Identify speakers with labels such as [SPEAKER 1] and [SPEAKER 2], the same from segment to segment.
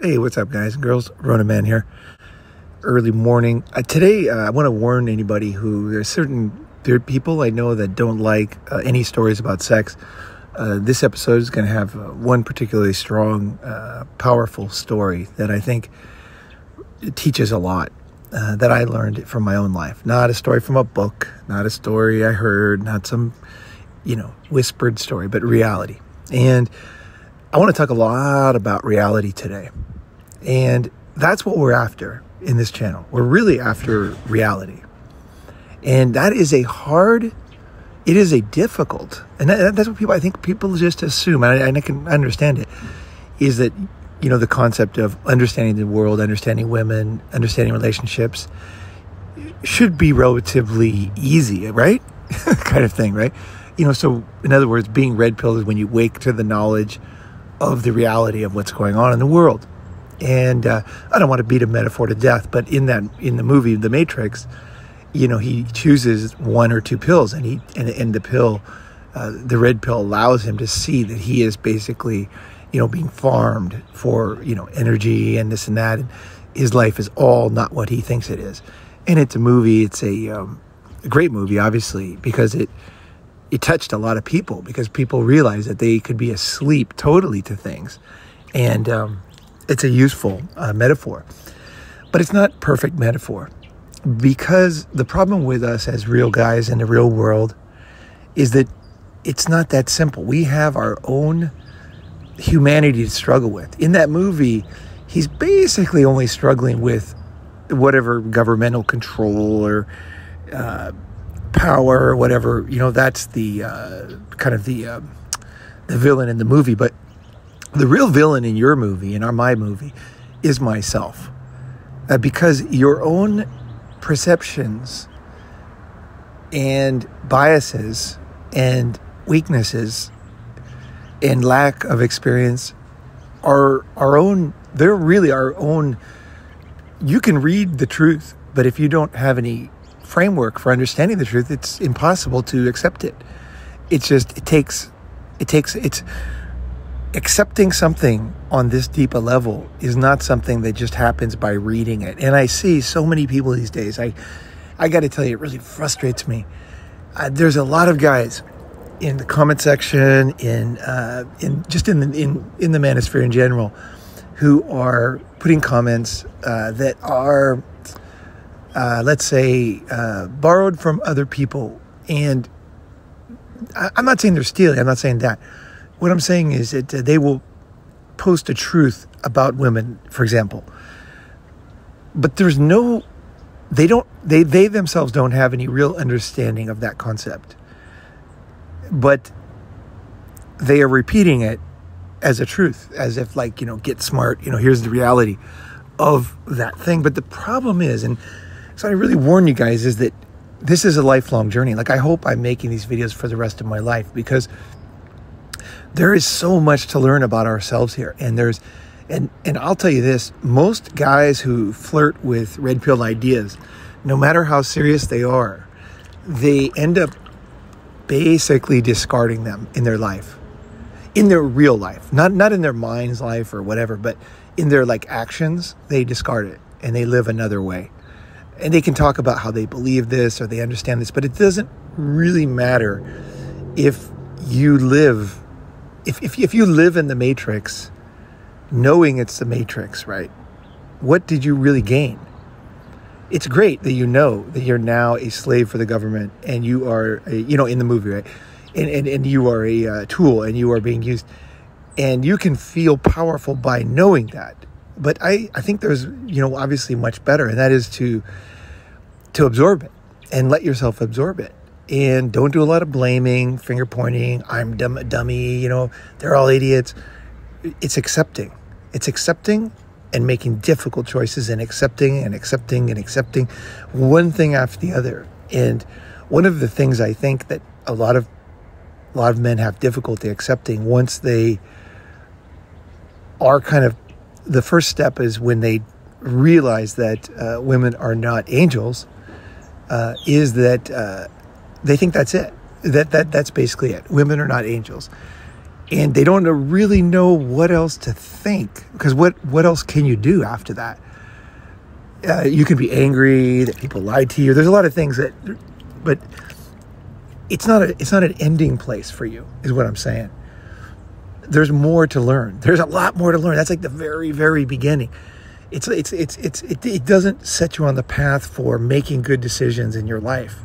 [SPEAKER 1] Hey, what's up, guys and girls? Ronin Man here. Early morning. Today, I want to warn anybody there are people I know that don't like any stories about sex. This episode is going to have one particularly strong, powerful story that I think teaches a lot that I learned from my own life. Not a story from a book, not a story I heard, not some, whispered story, but reality. And I want to talk a lot about reality today. And that's what we're after in this channel. We're really after reality. And that is it is a difficult, and that's what I think people just assume, and I can understand it, is that, the concept of understanding the world, understanding women, understanding relationships should be relatively easy, right? Kind of thing, right? So in other words, being red pilled is when you wake to the knowledge of the reality of what's going on in the world. And I don't want to beat a metaphor to death, but in the movie The Matrix, he chooses one or two pills, and the pill, the red pill, allows him to see that he is basically, being farmed for energy and this and that, and his life is all not what he thinks it is. And it's a movie. It's a great movie, obviously, because it touched a lot of people, because people realized that they could be asleep totally to things. And it's a useful metaphor. But it's not perfect metaphor, because the problem with us as real guys in the real world is that it's not that simple. We have our own humanity to struggle with. In that movie, he's basically only struggling with whatever governmental control or power or whatever, that's the kind of the villain in the movie. But the real villain in your movie, in my movie, is myself. Because your own perceptions and biases and weaknesses and lack of experience are our own. They're really our own. You can read the truth, but if you don't have any framework for understanding the truth, it's impossible to accept it. It's accepting something on this deep a level is not something that just happens by reading it. And I see so many people these days. I got to tell you, it really frustrates me. There's a lot of guys in the comment section, in the manosphere in general, who are putting comments that are, let's say, borrowed from other people. And I'm not saying they're stealing. I'm not saying that. What I'm saying is that they will post a truth about women, for example. But they themselves don't have any real understanding of that concept. But they are repeating it as a truth, as if get smart, here's the reality of that thing. But the problem is, and so I really warn you guys, is that this is a lifelong journey. I hope I'm making these videos for the rest of my life, because there is so much to learn about ourselves here. And and I'll tell you this, most guys who flirt with red pill ideas, no matter how serious they are, they end up basically discarding them in their life, in their real life, not in their mind's life or whatever, but in their actions. They discard it and they live another way. And they can talk about how they believe this or they understand this, but it doesn't really matter if you live in the Matrix, knowing it's the Matrix, right? What did you really gain? It's great that you know that you're now a slave for the government, and you are, in the movie, right? And you are a tool, and you are being used. And you can feel powerful by knowing that. But I think there's, obviously much better, and that is to absorb it and let yourself absorb it. And don't do a lot of blaming, finger pointing, I'm dummy, they're all idiots. It's accepting. It's accepting and making difficult choices, and accepting one thing after the other. And one of the things I think that a lot of men have difficulty accepting, once they are the first step is when they realize that women are not angels, is that they think that's it. That's basically it. Women are not angels. And they don't really know what else to think, because what else can you do after that? You can be angry that people lied to you. There's a lot of things but it's not an ending place for you, is what I'm saying. There's more to learn. There's a lot more to learn. That's like the very, very beginning. It doesn't set you on the path for making good decisions in your life.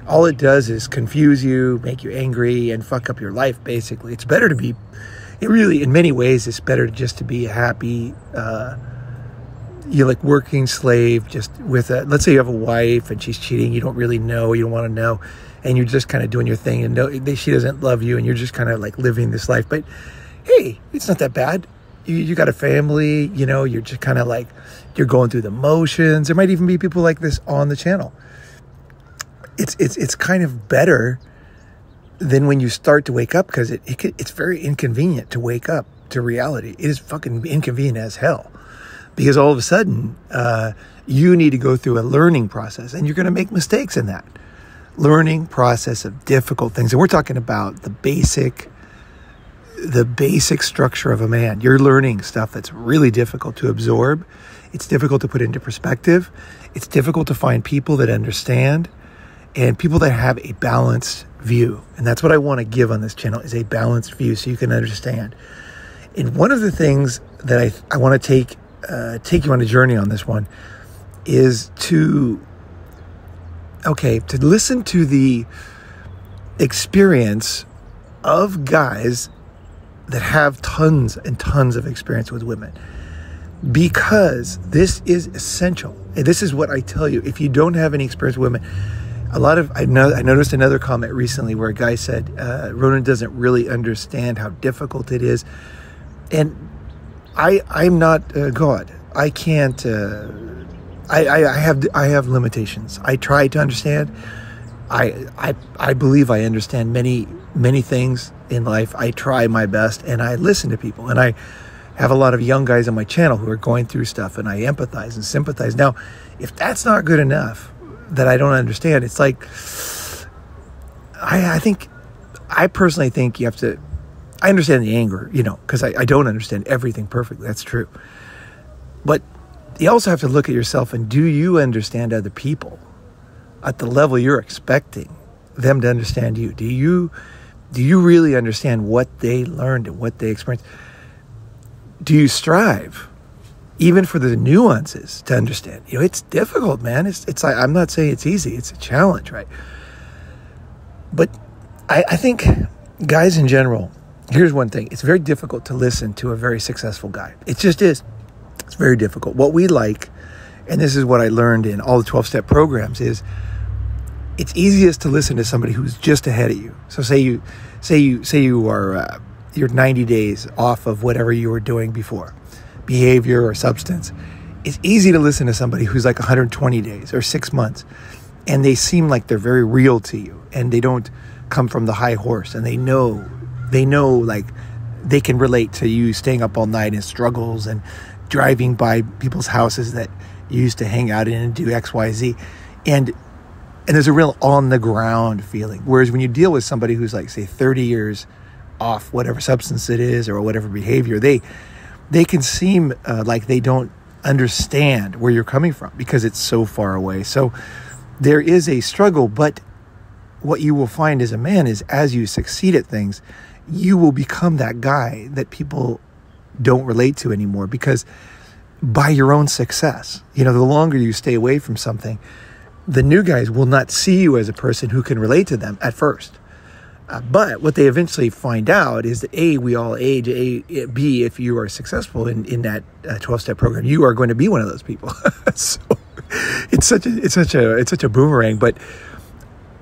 [SPEAKER 1] All it does is confuse you, make you angry, and fuck up your life, basically. It's better to be, it really, in many ways, it's better just to be a happy, you're like working slave, just with let's say you have a wife and she's cheating, you don't really know, you don't want to know, and you're just kind of doing your thing, and she doesn't love you, and you're just kind of like living this life. But hey, it's not that bad. You got a family, you're just kind of like, you're going through the motions. There might even be people like this on the channel. It's kind of better than when you start to wake up, because it's very inconvenient to wake up to reality. It is fucking inconvenient as hell, because all of a sudden you need to go through a learning process, and you're going to make mistakes in that learning process of difficult things. And we're talking about the basic structure of a man. You're learning stuff that's really difficult to absorb. It's difficult to put into perspective. It's difficult to find people that understand, and people that have a balanced view. And that's what I want to give on this channel, is a balanced view, so you can understand. And one of the things that I want to take you on a journey on this one is to listen to the experience of guys that have tons and tons of experience with women, because this is essential. And this is what I tell you. If you don't have any experience with women, I noticed another comment recently where a guy said, Ronin doesn't really understand how difficult it is. And I'm not God. I can't, I have limitations. I try to understand. I believe I understand many things in life. I try my best, and I listen to people, and I have a lot of young guys on my channel who are going through stuff, and I empathize and sympathize. Now, if that's not good enough, that I don't understand, it's like, I personally think you have to, I understand the anger, because I don't understand everything perfectly. That's true. But you also have to look at yourself, and do you understand other people at the level you're expecting them to understand you? Do you really understand what they learned and what they experienced? Do you strive even for the nuances to understand? It's difficult, man. It's like, I'm not saying it's easy. It's a challenge, right? But I think guys in general, here's one thing. It's very difficult to listen to a very successful guy. It just is. It's very difficult. What we like, and this is what I learned in all the 12-step programs, is it's easiest to listen to somebody who's just ahead of you. So say you are you're 90 days off of whatever you were doing before, behavior or substance. It's easy to listen to somebody who's like 120 days or 6 months, and they seem like they're very real to you, and they don't come from the high horse, and they know like they can relate to you staying up all night and struggles and driving by people's houses that you used to hang out in and do X, Y, Z. And there's a real on the ground feeling. Whereas when you deal with somebody who's like, say, 30 years off whatever substance it is or whatever behavior, they can seem like they don't understand where you're coming from because it's so far away. So there is a struggle, but what you will find as a man is, as you succeed at things, you will become that guy that people don't relate to anymore, because by your own success, the longer you stay away from something, the new guys will not see you as a person who can relate to them at first. But what they eventually find out is that A, we all age. B, if you are successful in that 12-step program, you are going to be one of those people. So it's such a boomerang. But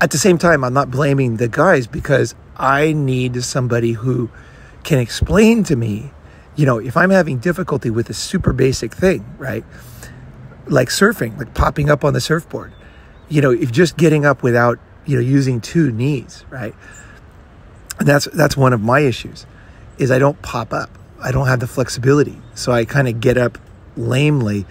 [SPEAKER 1] at the same time, I'm not blaming the guys, because I need somebody who can explain to me, if I'm having difficulty with a super basic thing, right? Like surfing, like popping up on the surfboard, if just getting up without, using two knees, right? And that's one of my issues, is I don't pop up. I don't have the flexibility. So I kind of get up lamely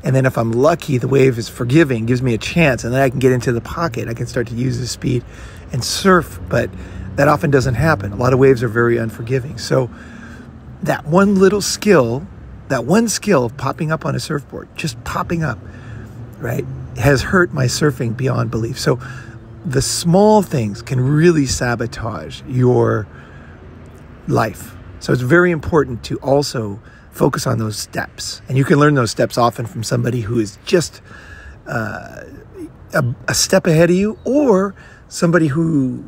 [SPEAKER 1] And then if I'm lucky, the wave is forgiving, gives me a chance, and then I can get into the pocket. I can start to use the speed and surf, but that often doesn't happen. A lot of waves are very unforgiving. So that one little skill, that one skill of popping up on a surfboard, just popping up, right, has hurt my surfing beyond belief. So the small things can really sabotage your life. So it's very important to also focus on those steps. And you can learn those steps often from somebody who is just a step ahead of you, or somebody who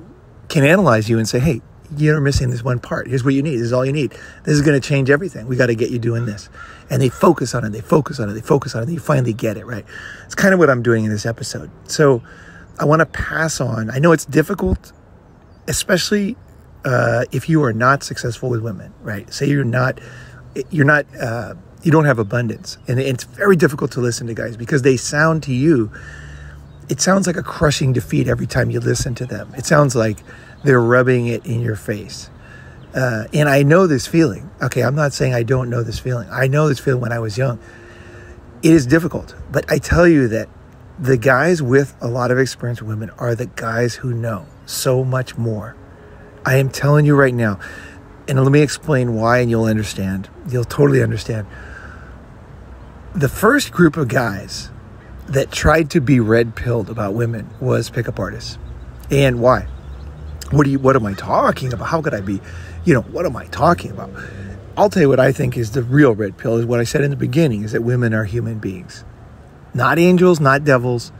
[SPEAKER 1] can analyze you and say, hey, you're missing this one part. Here's what you need. This is all you need. This is going to change everything. We got to get you doing this. And they focus on it. They focus on it. They focus on it. And you finally get it, right? It's kind of what I'm doing in this episode. So I want to pass on. I know it's difficult, especially if you are not successful with women, right? Say you don't have abundance. And it's very difficult to listen to guys because they sound to you, it sounds like a crushing defeat every time you listen to them. It sounds like they're rubbing it in your face. And I know this feeling. Okay, I'm not saying I don't know this feeling. I know this feeling when I was young. It is difficult. But I tell you that the guys with a lot of experience with women are the guys who know so much more. I am telling you right now. And let me explain why, and you'll understand. You'll totally understand. The first group of guys that tried to be red-pilled about women was pickup artists. And why? What am I talking about? How could I be, what am I talking about? I'll tell you what I think is the real red pill, is what I said in the beginning, is that women are human beings. Not angels, not devils.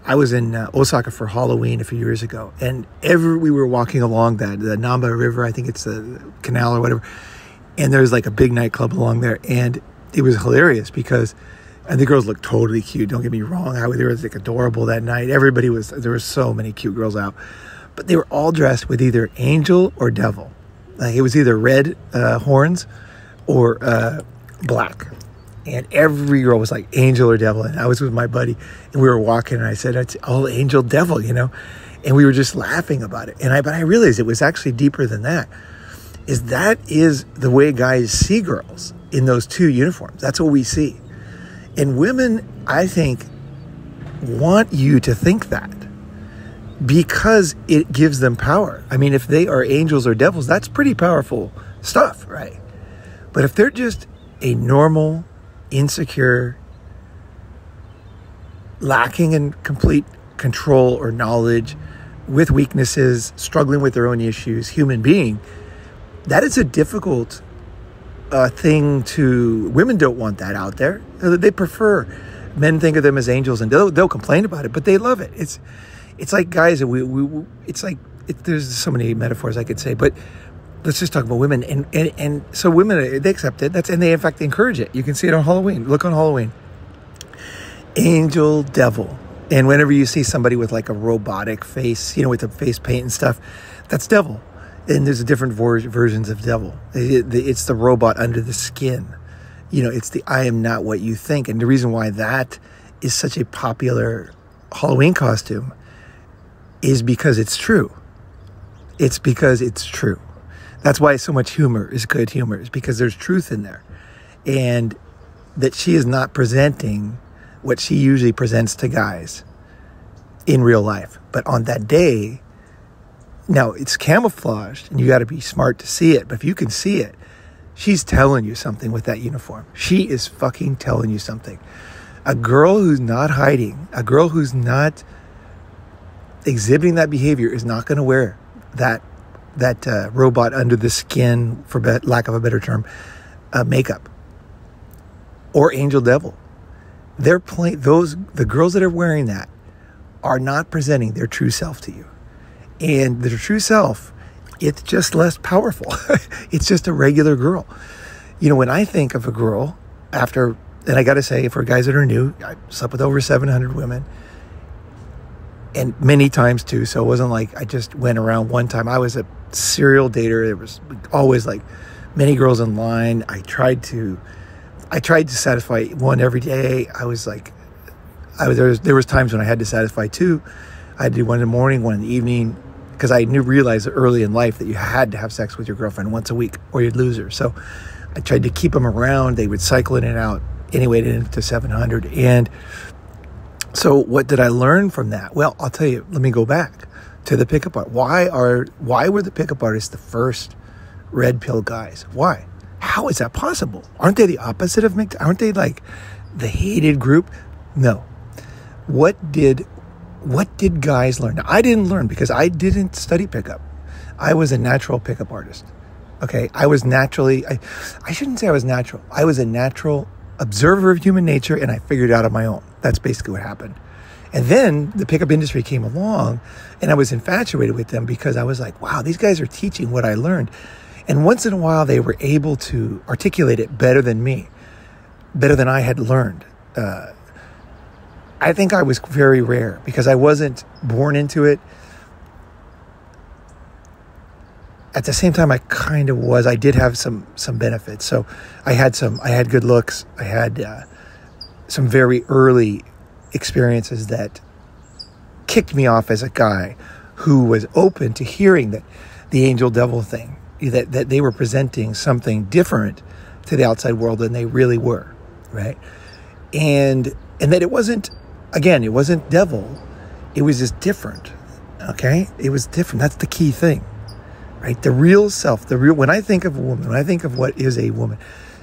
[SPEAKER 1] I was in Osaka for Halloween a few years ago, and we were walking along the Namba River, I think it's the canal or whatever, and there's like a big nightclub along there, and it was hilarious because, and the girls looked totally cute, don't get me wrong, they were like adorable that night. There were so many cute girls out, but they were all dressed with either angel or devil. Like it was either red horns or black. And every girl was like angel or devil. And I was with my buddy and we were walking and I said, it's all angel devil, and we were just laughing about it. But I realized it was actually deeper than that. That is the way guys see girls in those two uniforms. That's what we see. And women, I think, want you to think that because it gives them power. I mean, if they are angels or devils, that's pretty powerful stuff, right? But if they're just a normal, insecure, lacking in complete control or knowledge, with weaknesses, struggling with their own issues, human being, that is a difficult thing to... Women don't want that out there. They prefer... Men think of them as angels, and they'll complain about it, but they love it. It's like guys, there's so many metaphors I could say, but let's just talk about women. And so women, they accept it. And they, in fact, encourage it. You can see it on Halloween. Look on Halloween. Angel, devil. And whenever you see somebody with like a robotic face, with the face paint and stuff, that's devil. And there's different versions of devil. It's the robot under the skin. It's the I am not what you think. And the reason why that is such a popular Halloween costume is because it's true. It's because it's true. That's why so much humor is good humor, is because there's truth in there. And that she is not presenting what she usually presents to guys in real life. But on that day, now it's camouflaged and you got to be smart to see it. But if you can see it, she's telling you something with that uniform. She is fucking telling you something. A girl who's not hiding, a girl who's not exhibiting that behavior is not going to wear that robot under the skin, for lack of a better term, makeup or angel devil. They're playing the girls that are wearing that are not presenting their true self to you, and their true self, it's just less powerful. It's just a regular girl. When I think of a girl and I got to say, for guys that are new, I slept with over 700 women. And many times too, so it wasn't like I just went around one time. I was a serial dater. There was always like many girls in line. I tried to satisfy one every day. There was times when I had to satisfy two. I had to do one in the morning, one in the evening, because I realized early in life that you had to have sex with your girlfriend once a week or you'd lose her. So I tried to keep them around. They would cycle in and out. anyway, it ended up to 700. And so what did I learn from that? Well, I'll tell you, let me go back to the pickup art. Why were the pickup artists the first red pill guys? Why? How is that possible? Aren't they the opposite of mixed? Aren't they like the hated group? No. What did guys learn? Now, I didn't learn because I didn't study pickup. I was a natural pickup artist. Okay, I was naturally, I shouldn't say I was natural. I was a natural observer of human nature, and I figured it out on my own. That's basically what happened. And then the pickup industry came along, and I was infatuated with them because I was like, wow, these guys are teaching what I learned. And once in a while, they were able to articulate it better than me, better than I had learned. I think I was very rare because I wasn't born into it. At the same time, I kind of was. I did have some benefits. So I had good looks. I had some very early experiences that kicked me off as a guy who was open to hearing that the angel devil thing, that they were presenting something different to the outside world than they really were, right? And that it wasn't devil. It was just different, okay? It was different. That's the key thing. Right? The real self, when I think of a woman, when I think of what is a woman,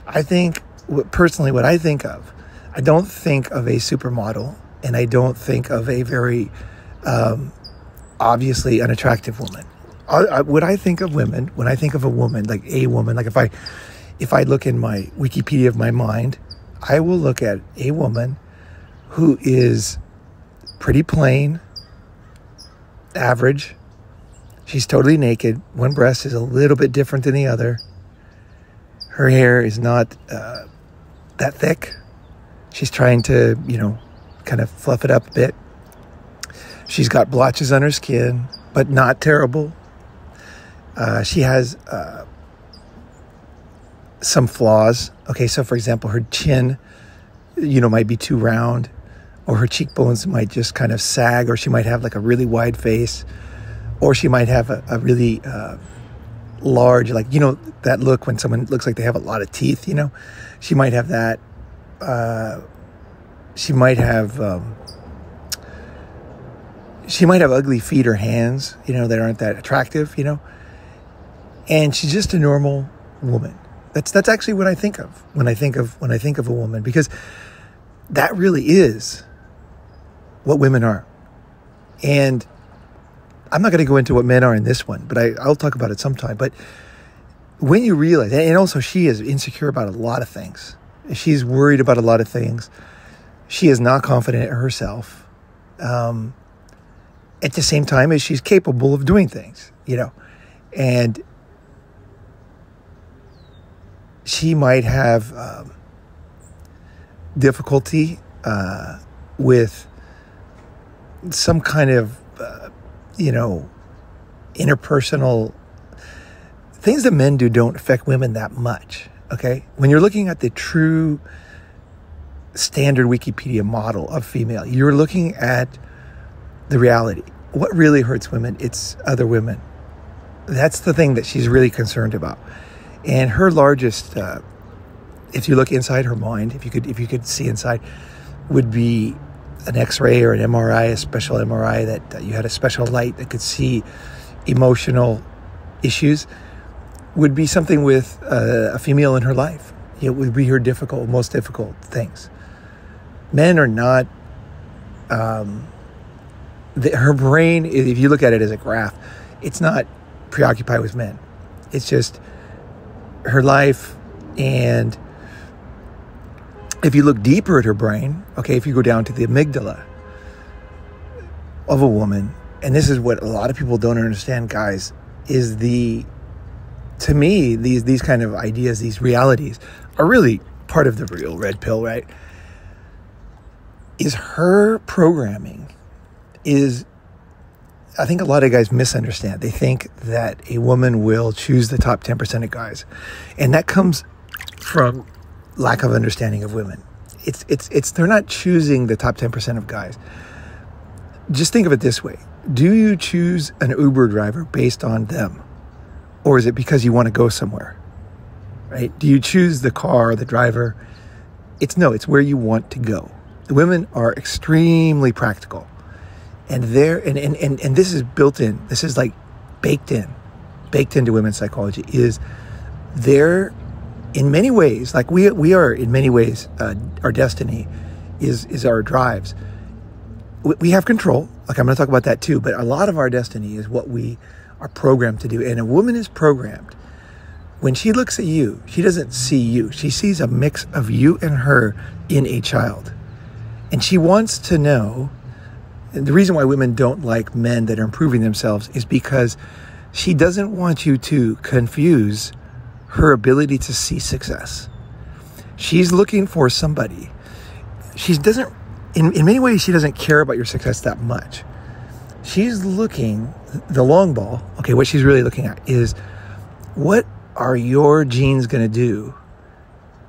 [SPEAKER 1] I think, personally, what I think of, I don't think of a supermodel, and I don't think of a very obviously unattractive woman. What I think of women, when I think of a woman, like if I look in my Wikipedia of my mind, I will look at a woman who is pretty plain, average. She's totally naked. One breast is a little bit different than the other. Her hair is not that thick. She's trying to, kind of fluff it up a bit. She's got blotches on her skin, but not terrible. She has some flaws. Okay, so for example, her chin, might be too round, or her cheekbones might just kind of sag, or she might have like a really wide face. Or she might have a really large, like, that look when someone looks like they have a lot of teeth, She might have that. She might have ugly feet or hands, that aren't that attractive, And she's just a normal woman. That's actually what I think of when I think of a woman, because that really is what women are. And I'm not going to go into what men are in this one, but I'll talk about it sometime. But when you realize, and also she is insecure about a lot of things. She's worried about a lot of things. She is not confident in herself. At the same time as she's capable of doing things, And she might have difficulty with some kind of interpersonal things that men do don't affect women that much. Okay. When you're looking at the true standard Wikipedia model of female, you're looking at the reality. What really hurts women? It's other women. That's the thing that she's really concerned about. And her largest, if you look inside her mind, if you could see inside, would be an X-ray or an MRI, a special MRI that you had a special light that could see emotional issues, would be something with a female in her life. It would be her most difficult things. Men are not, her brain, if you look at it as a graph, it's not preoccupied with men. It's just her life. And if you look deeper at her brain, okay, if you go down to the amygdala of a woman, and this is what a lot of people don't understand, guys, is to me, these kind of ideas, these realities are really part of the real red pill, right? Is her programming I think a lot of guys misunderstand. They think that a woman will choose the top 10% of guys. And that comes from lack of understanding of women. They're not choosing the top 10% of guys. Just think of it this way. Do you choose an Uber driver based on them? Or is it because you want to go somewhere? Right? Do you choose the car, the driver, It's where you want to go. The women are extremely practical. And this is built in. This is like baked into women's psychology. Is there, in many ways, like we are in many ways, our destiny is our drives. We have control. Like I'm going to talk about that too. But a lot of our destiny is what we are programmed to do. And a woman is programmed. When she looks at you, she doesn't see you. She sees a mix of you and her in a child. And she wants to know. And the reason why women don't like men that are improving themselves is because she doesn't want you to confuse her ability to see success. She's looking for somebody. In many ways, she doesn't care about your success that much. She's looking, the long ball, okay, what she's really looking at is, what are your genes going to do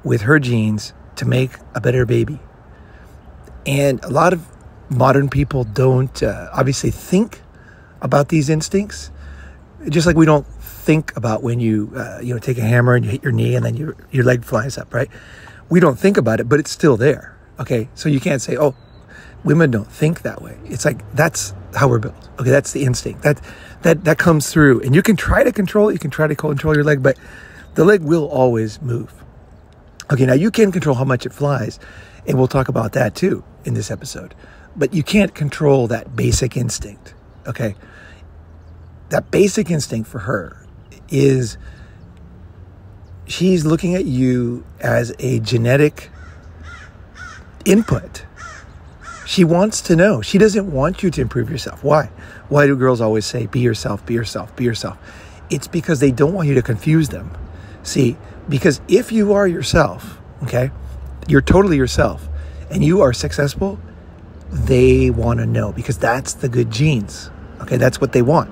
[SPEAKER 1] with her genes to make a better baby? And a lot of modern people don't obviously think about these instincts, just like we don't think about when you take a hammer and you hit your knee and then your leg flies up, right? We don't think about it, but it's still there. Okay, so you can't say, oh, women don't think that way. It's like, that's how we're built. Okay, that's the instinct that comes through, and you can try to control it. You can try to control your leg, but the leg will always move. Okay, now you can control how much it flies, and we'll talk about that too in this episode. But you can't control that basic instinct, okay? That basic instinct for her is she's looking at you as a genetic input. She wants to know. She doesn't want you to improve yourself. Why? Why do girls always say, be yourself, be yourself, be yourself? It's because they don't want you to confuse them. See, because if you are yourself, okay, you're totally yourself, and you are successful, they want to know, because that's the good genes. Okay, that's what they want.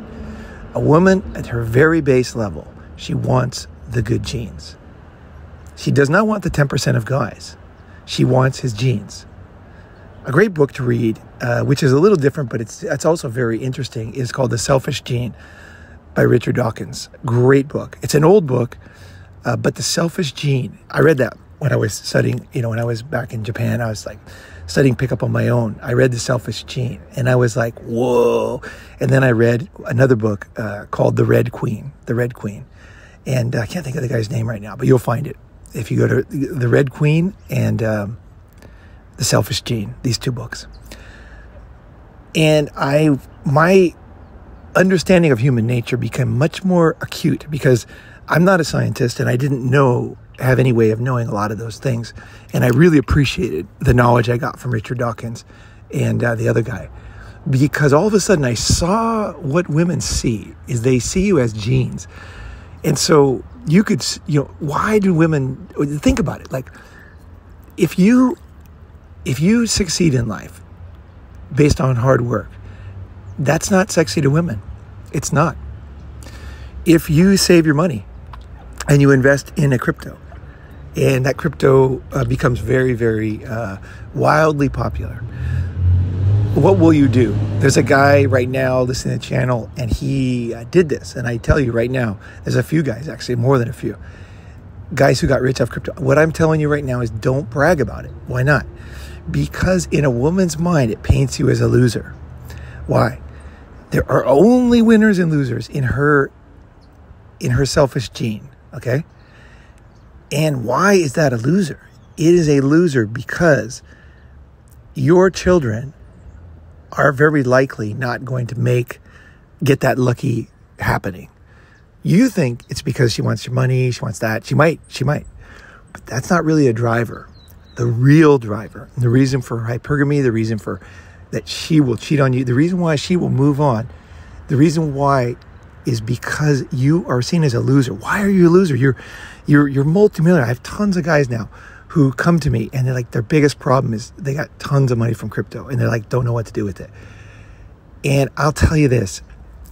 [SPEAKER 1] A woman at her very base level, she wants the good genes. She does not want the 10% of guys. She wants his genes. A great book to read, which is a little different, but it's also very interesting, is called The Selfish Gene by Richard Dawkins. Great book. It's an old book, but The Selfish Gene, I read that when I was studying, when I was back in Japan. I was like studying pickup on my own. I read The Selfish Gene, and I was like, whoa. And then I read another book called The Red Queen. And I can't think of the guy's name right now, but you'll find it if you go to The Red Queen and The Selfish Gene, these two books. And my understanding of human nature became much more acute, because I'm not a scientist and I didn't have any way of knowing a lot of those things. And I really appreciated the knowledge I got from Richard Dawkins and the other guy, because all of a sudden I saw what women see is they see you as genes. And so you could, why do women, think about it, like if you succeed in life based on hard work, that's not sexy to women. It's not. If you save your money and you invest in a crypto, and that crypto becomes very, very wildly popular, what will you do? There's a guy right now listening to the channel, and he did this. And I tell you right now, there's a few guys, actually more than a few, guys who got rich off crypto. What I'm telling you right now is don't brag about it. Why not? Because in a woman's mind, it paints you as a loser. Why? There are only winners and losers in her selfish gene, okay? And why is that a loser? It is a loser because your children are very likely not going to get that lucky happening. You think it's because she wants your money, she wants that. She might. But that's not really a driver. The real driver, the reason for hypergamy, the reason for that she will cheat on you, the reason why she will move on, the reason why is because you are seen as a loser. Why are you a loser? You're multimillionaire. I have tons of guys now who come to me and they're like, their biggest problem is they got tons of money from crypto and they're like, don't know what to do with it. And I'll tell you this,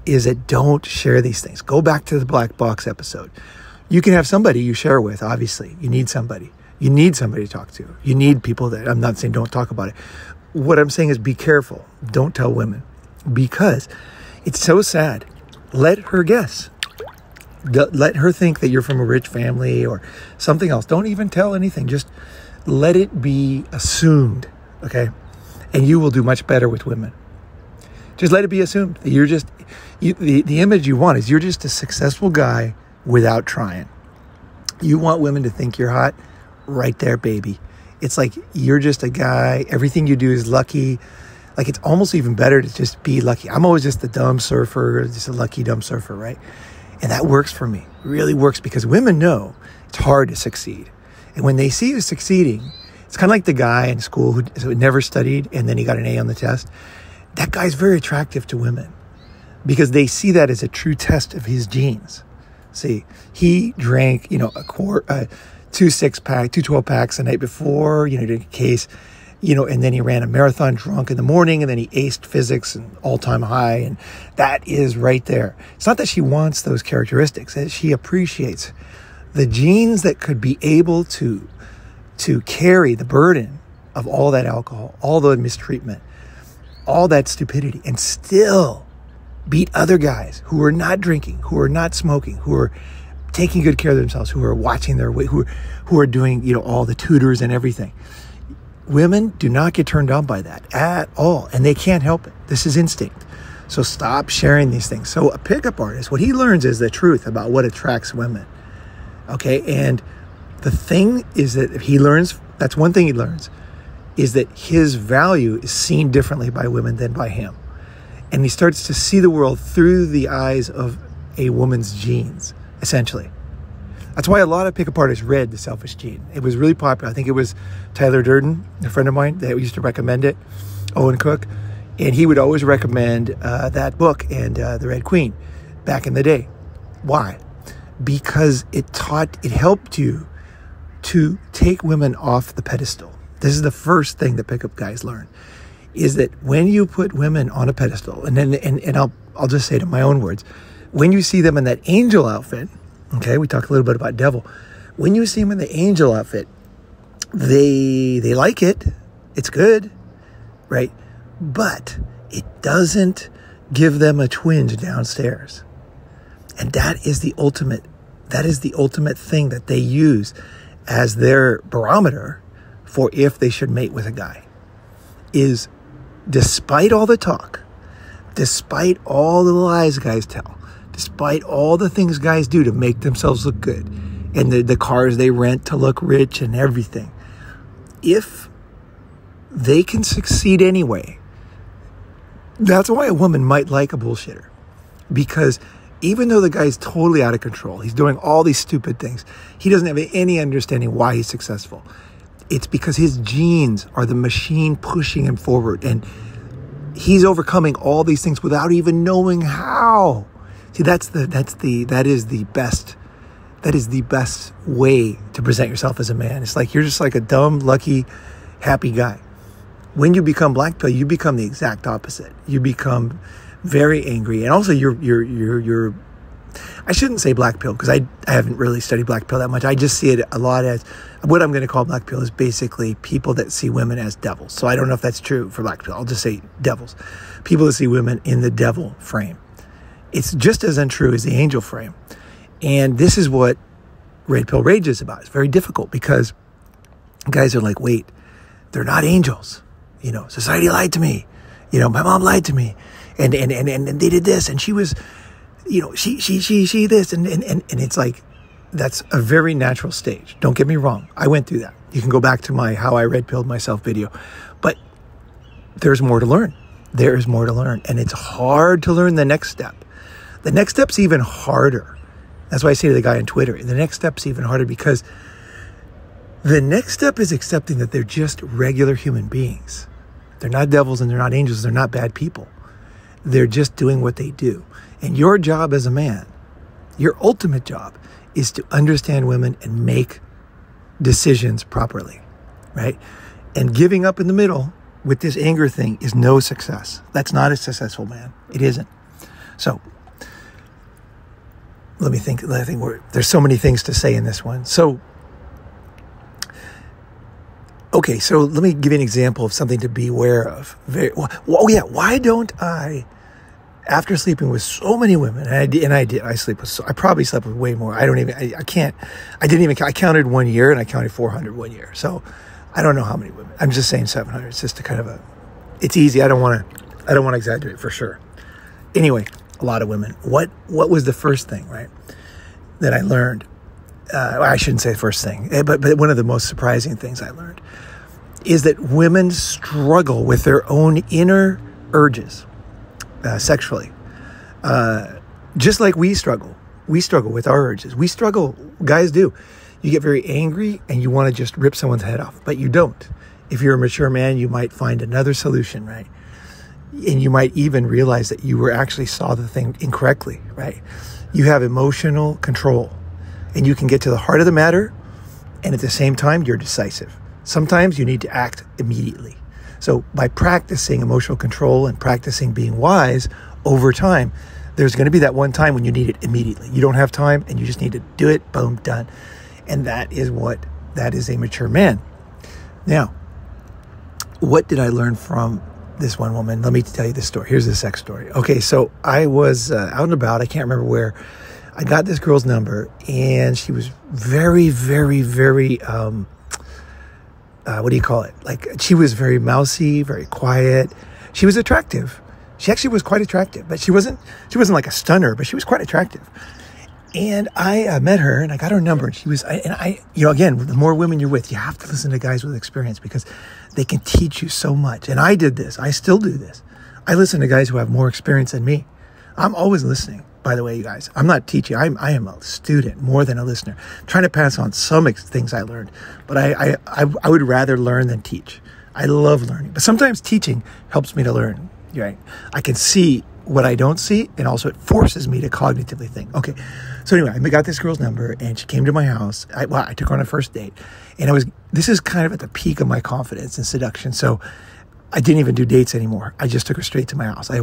[SPEAKER 1] is that don't share these things. Go back to the black box episode. You can have somebody you share with, obviously. You need somebody. You need somebody to talk to. You need people that, I'm not saying don't talk about it. What I'm saying is be careful. Don't tell women, because it's so sad. Let her guess. Let her think that you're from a rich family or something else. Don't even tell anything. Just let it be assumed, okay? And you will do much better with women. Just let it be assumed that you're just, the image you want is you're just a successful guy without trying. You want women to think you're hot? Right there, baby. It's like you're just a guy. Everything you do is lucky. Like, it's almost even better to just be lucky. I'm always just a dumb surfer, just a lucky dumb surfer, right? And that works for me. It really works because women know it's hard to succeed. And when they see you succeeding, it's kind of like the guy in school who never studied and then he got an A on the test. That guy's very attractive to women because they see that as a true test of his genes. See, he drank, two 6-pack, 2 12-packs the night before, did a case, and then he ran a marathon drunk in the morning, and then he aced physics and all-time high, and that is right there. It's not that she wants those characteristics, that she appreciates the genes that could be able to carry the burden of all that alcohol, all the mistreatment, all that stupidity, and still beat other guys who are not drinking, who are not smoking, who are taking good care of themselves, who are watching their weight, who are doing, all the tutors and everything. Women do not get turned on by that at all, and they can't help it. This is instinct. So stop sharing these things. So a pickup artist, what he learns is the truth about what attracts women. Okay, and the thing is that he learns, that's one thing he learns, is that his value is seen differently by women than by him. And he starts to see the world through the eyes of a woman's genes, essentially. That's why a lot of pickup artists read The Selfish Gene. It was really popular. I think it was Tyler Durden, a friend of mine, that used to recommend it, Owen Cook. And he would always recommend that book and The Red Queen back in the day. Why? Because it helped you to take women off the pedestal. This is the first thing that pickup guys learn, is that when you put women on a pedestal, and I'll just say it in my own words, when you see them in that angel outfit, okay, we talked a little bit about devil. When you see them in the angel outfit, they like it. It's good, right? But it doesn't give them a twinge downstairs. And that is the ultimate thing that they use as their barometer for if they should mate with a guy, is despite all the talk, despite all the lies guys tell, despite all the things guys do to make themselves look good, and the cars they rent to look rich and everything, if they can succeed anyway, that's why a woman might like a bullshitter. Because even though the guy's totally out of control, he's doing all these stupid things, he doesn't have any understanding why he's successful. It's because his genes are the machine pushing him forward, and he's overcoming all these things without even knowing how. See, that is the best way to present yourself as a man. It's like you're just like a dumb, lucky, happy guy. When you become black pill, you become the exact opposite. You become very angry, and also you're I shouldn't say black pill because I haven't really studied black pill that much. I just see it a lot as what I'm going to call black pill is basically people that see women as devils. So I don't know if that's true for black pill. I'll just say devils. People that see women in the devil frame. It's just as untrue as the angel frame. And this is what Red Pill Rage is about. It's very difficult because guys are like, wait, they're not angels. Society lied to me. My mom lied to me. And they did this, and she was, she this, and it's like, that's a very natural stage. Don't get me wrong. I went through that. You can go back to my How I Red Pilled Myself video. But there's more to learn. There is more to learn. And it's hard to learn the next step. The next step's even harder. That's why I say to the guy on Twitter, the next step's even harder because the next step is accepting that they're just regular human beings. They're not devils and they're not angels. They're not bad people. They're just doing what they do. And your job as a man, your ultimate job, is to understand women and make decisions properly, right? And giving up in the middle with this anger thing is no success. That's not a successful man. It isn't. So let me think. There's so many things to say in this one. So, okay, so let me give you an example of something to be aware of. Why don't I, after sleeping with so many women, I probably slept with way more. I counted 1 year and I counted 400 1 year. So I don't know how many women. I'm just saying 700. It's just a kind of it's easy. I don't want to exaggerate for sure. Anyway, a lot of women. What was the first thing, right, that I learned? I shouldn't say the first thing, but one of the most surprising things I learned is that women struggle with their own inner urges sexually. Just like we struggle. We struggle with our urges. We struggle, guys do. You get very angry and you want to just rip someone's head off, but you don't. If you're a mature man, you might find another solution, right? And you might even realize that you actually saw the thing incorrectly, right? You have emotional control and you can get to the heart of the matter, and at the same time, you're decisive. Sometimes you need to act immediately. So by practicing emotional control and practicing being wise over time, there's going to be that one time when you need it immediately. You don't have time and you just need to do it, boom, done. And that is a mature man. Now, what did I learn from this one woman? Let me tell you this story. Here's the sex story. Okay, so I was out and about. I can't remember where. I got this girl's number, and she was very, very, very, what do you call it? Like, she was very mousy, very quiet. She was attractive. She actually was quite attractive, but she wasn't like a stunner, but she was quite attractive. And I met her and I got her number, and again, the more women you're with, you have to listen to guys with experience because they can teach you so much. And I did this. I still do this. I listen to guys who have more experience than me. I'm always listening, by the way, you guys. I'm not teaching. I am a student more than a listener. I'm trying to pass on some things I learned, but I would rather learn than teach. I love learning, but sometimes teaching helps me to learn, right? I can see what I don't see, and also it forces me to cognitively think. Okay, so anyway, I got this girl's number, and she came to my house. I took her on a first date, and this is kind of at the peak of my confidence and seduction, so I didn't even do dates anymore. I just took her straight to my house. She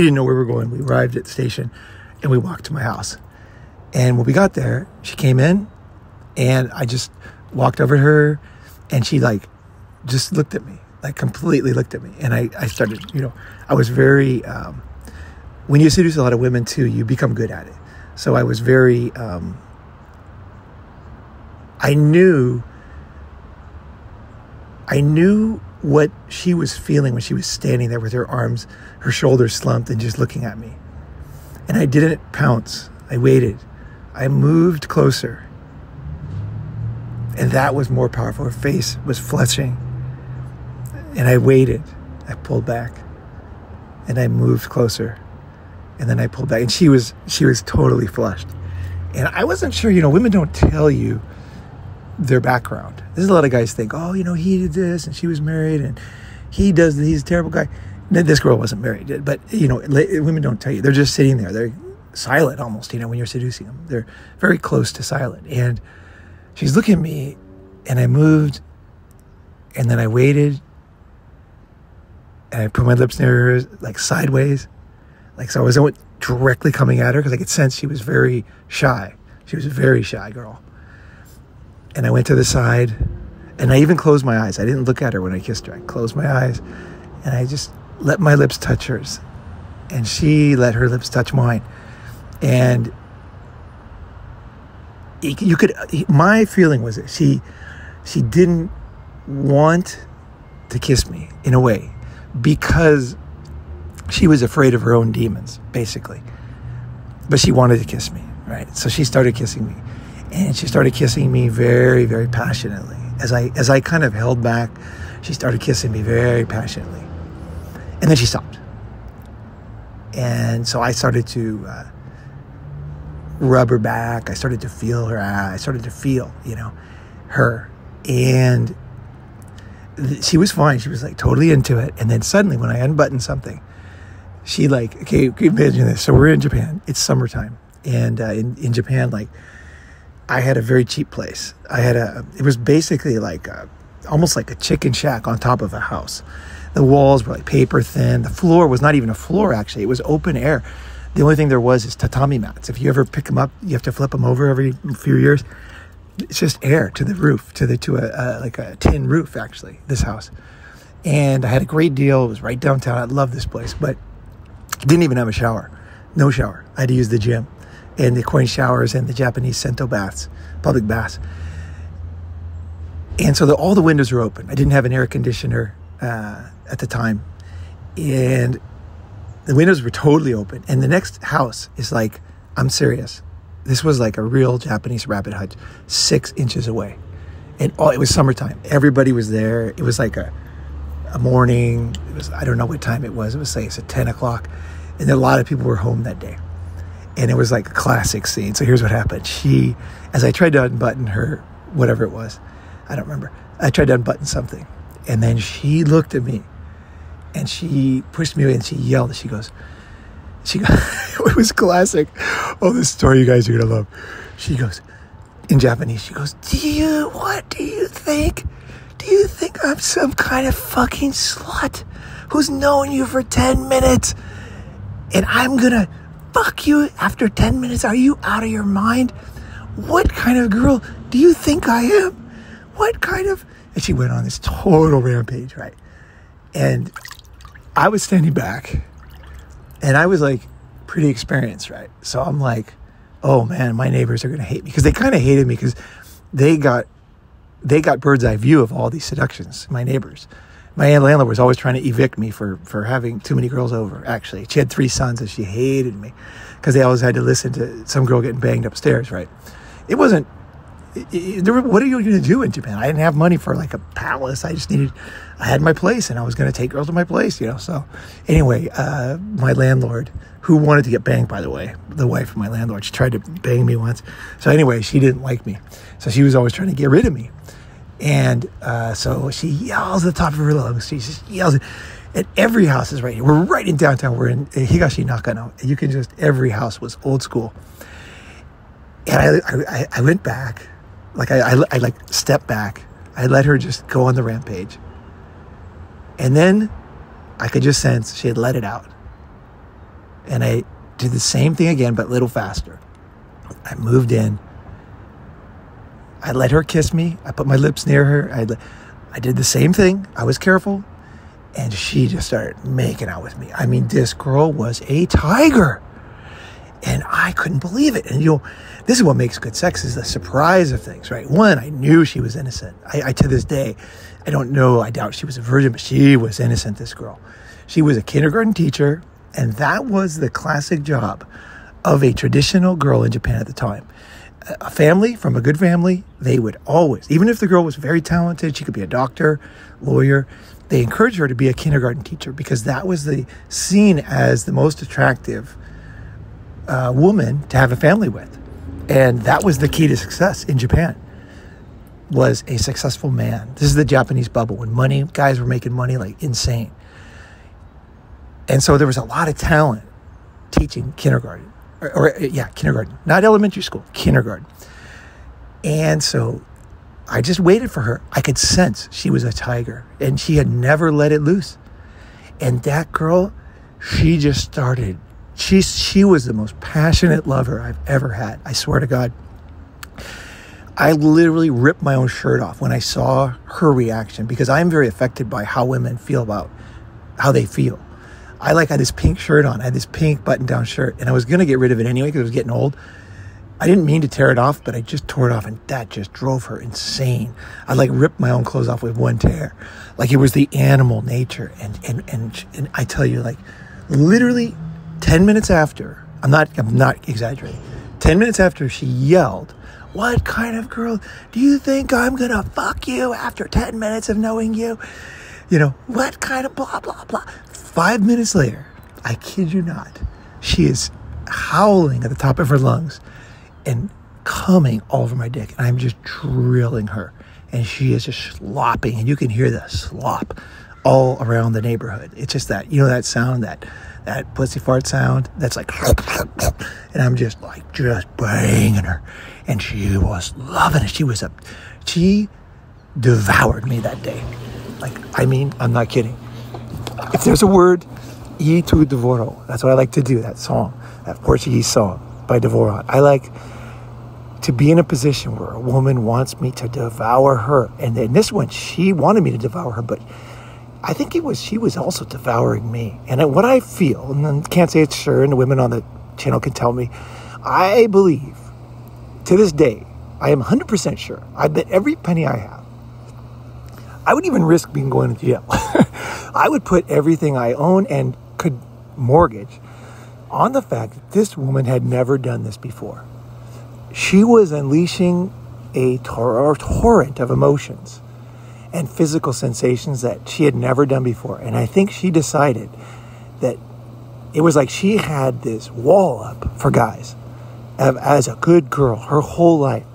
[SPEAKER 1] didn't know where we were going. We arrived at the station, and we walked to my house. And when we got there, she came in, and I just walked over to her, and she just looked at me. Completely looked at me. And I started, I was very, when you seduce a lot of women too, you become good at it. So I was very, I knew what she was feeling when she was standing there with her arms, her shoulders slumped and just looking at me. And I didn't pounce. I waited. I moved closer. And that was more powerful. Her face was flushing. And I waited. I pulled back. And I moved closer. And then I pulled back. And she was totally flushed. And I wasn't sure, women don't tell you their background. There's a lot of guys think, oh, he did this and she was married and he's a terrible guy. This girl wasn't married, but, women don't tell you. They're just sitting there. They're silent almost, when you're seducing them. They're very close to silent. And she's looking at me, and I moved, and then I waited, and I put my lips near her, sideways. So I wasn't directly coming at her because I could sense she was very shy. She was a very shy girl. And I went to the side, and I even closed my eyes. I didn't look at her when I kissed her. I closed my eyes, and I just let my lips touch hers. And she let her lips touch mine. And my feeling was that she didn't want to kiss me in a way because she was afraid of her own demons, basically. But she wanted to kiss me, right? So she started kissing me. And she started kissing me very, very passionately. As I kind of held back, she started kissing me very passionately. And then she stopped. And so I started to rub her back. I started to feel her ass. I started to feel, her. And she was fine. She was totally into it. And then suddenly when I unbuttoned something, she okay, imagine this. So we're in Japan. It's summertime. And in Japan, I had a very cheap place. It was basically almost like a chicken shack on top of a house. The walls were paper thin. The floor was not even a floor, actually. It was open air. The only thing there was is tatami mats. If you ever pick them up, you have to flip them over every few years. It's just air to the roof, to a tin roof, actually, this house. And I had a great deal. It was right downtown. I love this place, but it didn't even have a shower. No shower. I had to use the gym and the coin showers and the Japanese sento baths, public baths. And so all the windows were open. I didn't have an air conditioner at the time. And the windows were totally open. And the next house is like, I'm serious. This was like a real Japanese rabbit hutch, 6 inches away. And it was summertime. Everybody was there. It was like a morning. It was, I don't know what time it was. It was like, it's at 10 o'clock. And a lot of people were home that day. And it was like a classic scene. So here's what happened. As I tried to unbutton her, whatever it was, I don't remember. I tried to unbutton something. And then she looked at me and she pushed me away and she yelled. She goes, it was classic. Oh, this story you guys are going to love. She goes, in Japanese, she goes, what do you think? Do you think I'm some kind of fucking slut who's known you for 10 minutes and I'm going to fuck you after 10 minutes? Are you out of your mind? What kind of girl do you think I am? What kind of... And she went on this total rampage, right? And I was standing back and I was like pretty experienced, right? So I'm like, oh man, my neighbors are going to hate me, because they kind of hated me because they got bird's eye view of all these seductions, my neighbors. My landlord was always trying to evict me for having too many girls over, actually. She had 3 sons and she hated me because they always had to listen to some girl getting banged upstairs, right? It wasn't... what are you going to do in Japan? I didn't have money for like a palace. I had my place and I was going to take girls to my place, So anyway, my landlord, who wanted to get banged, by the way, the wife of my landlord, she tried to bang me once. So anyway, she didn't like me. So she was always trying to get rid of me. And so she yells at the top of her lungs. She just yells. And every house is right here. We're right in downtown. We're in Higashi Nakano. You can just, every house was old school. And I went back. Like I like stepped back. I let her just go on the rampage. And then I could just sense she had let it out. And I did the same thing again, but a little faster. I moved in. I let her kiss me. I put my lips near her. I did the same thing. I was careful. And she just started making out with me. I mean, this girl was a tiger. And I couldn't believe it. And, this is what makes good sex, is the surprise of things, right? One, I knew she was innocent. I to this day, I don't know, I doubt she was a virgin, but she was innocent, this girl. She was a kindergarten teacher, and that was the classic job of a traditional girl in Japan at the time. A family, from a good family, they would always, even if the girl was very talented, she could be a doctor, lawyer, they encouraged her to be a kindergarten teacher because that was seen as the most attractive woman to have a family with. And that was the key to success in Japan, was a successful man. This is the Japanese bubble, when guys were making money like insane. And so there was a lot of talent teaching kindergarten, kindergarten, not elementary school, kindergarten. And so I just waited for her. I could sense she was a tiger and she had never let it loose. And that girl, she just started. She was the most passionate lover I've ever had. I swear to God. I literally ripped my own shirt off when I saw her reaction, because I'm very affected by how women feel about how they feel. I had this pink shirt on. I had this pink button-down shirt, and I was going to get rid of it anyway because it was getting old. I didn't mean to tear it off, but I just tore it off, and that just drove her insane. I ripped my own clothes off with one tear. It was the animal nature. And I tell you, literally 10 minutes after, I'm not exaggerating, 10 minutes after she yelled, "What kind of girl do you think I'm going to fuck you after 10 minutes of knowing you? What kind of blah, blah, blah." 5 minutes later, I kid you not, she is howling at the top of her lungs and coming all over my dick. And I'm just drilling her. And she is just slopping. And you can hear the slop all around the neighborhood. It's just that, that sound, that pussy fart sound, that's like, and I'm just banging her. And she was loving it. She devoured me that day. I'm not kidding. If there's a word, e tu devoro. That's what I like to do, that song, that Portuguese song by Devoro. I like to be in a position where a woman wants me to devour her. And in this one, she wanted me to devour her, but I think she was also devouring me. And what I feel, and I can't say it's sure, and the women on the channel can tell me, I believe, to this day, I am 100% sure, I bet every penny I have, I would even risk being going to jail. I would put everything I own and could mortgage on the fact that this woman had never done this before. She was unleashing a torrent of emotions and physical sensations that she had never done before. And I think she decided that it was like she had this wall up for guys as a good girl her whole life.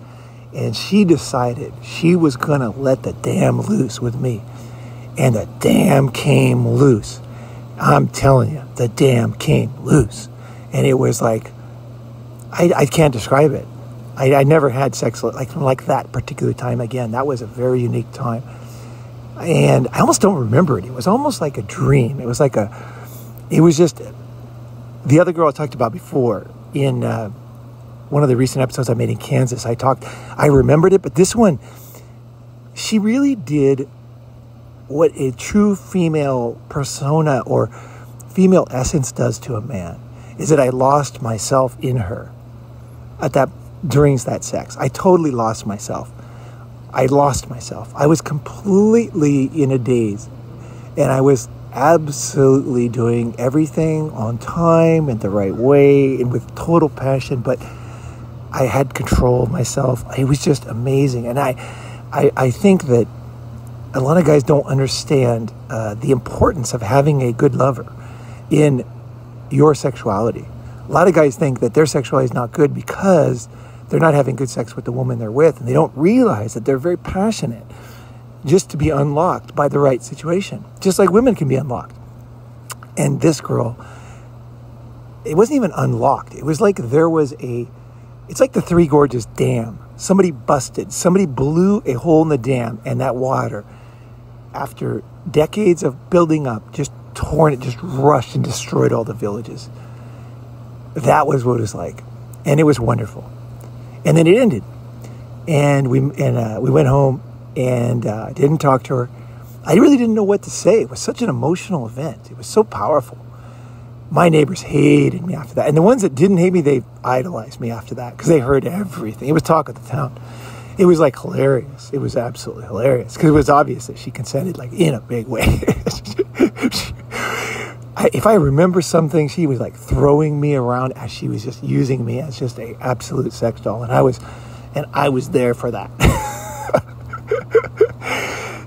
[SPEAKER 1] And she decided she was going to let the dam loose with me. And the dam came loose. I'm telling you, the dam came loose. And it was like, I can't describe it. I never had sex like that particular time again. That was a very unique time. And I almost don't remember it. It was almost like a dream. It was just, the other girl I talked about before in one of the recent episodes I made in Kansas, I remembered it, but this one, she really did what a true female persona or female essence does to a man, is that I lost myself in her during that sex. I totally lost myself. I was completely in a daze, and I was absolutely doing everything on time and the right way and with total passion, but I had control of myself. It was just amazing. And I think that a lot of guys don't understand the importance of having a good lover in your sexuality. A lot of guys think that their sexuality is not good because they're not having good sex with the woman they're with, and they don't realize that they're very passionate just to be unlocked by the right situation, just like women can be unlocked. And this girl, it wasn't even unlocked. It was like it's like the Three Gorges Dam. Somebody blew a hole in the dam, and that water, after decades of building up, just rushed and destroyed all the villages. That was what it was like. And it was wonderful. And then it ended. And we went home and didn't talk to her. I really didn't know what to say. It was such an emotional event. It was so powerful. My neighbors hated me after that. And the ones that didn't hate me, they idolized me after that because they heard everything. It was talk of the town. It was like hilarious. It was absolutely hilarious because it was obvious that she consented like in a big way. If I remember something, she was like throwing me around as she was just using me as just a absolute sex doll. And I was there for that.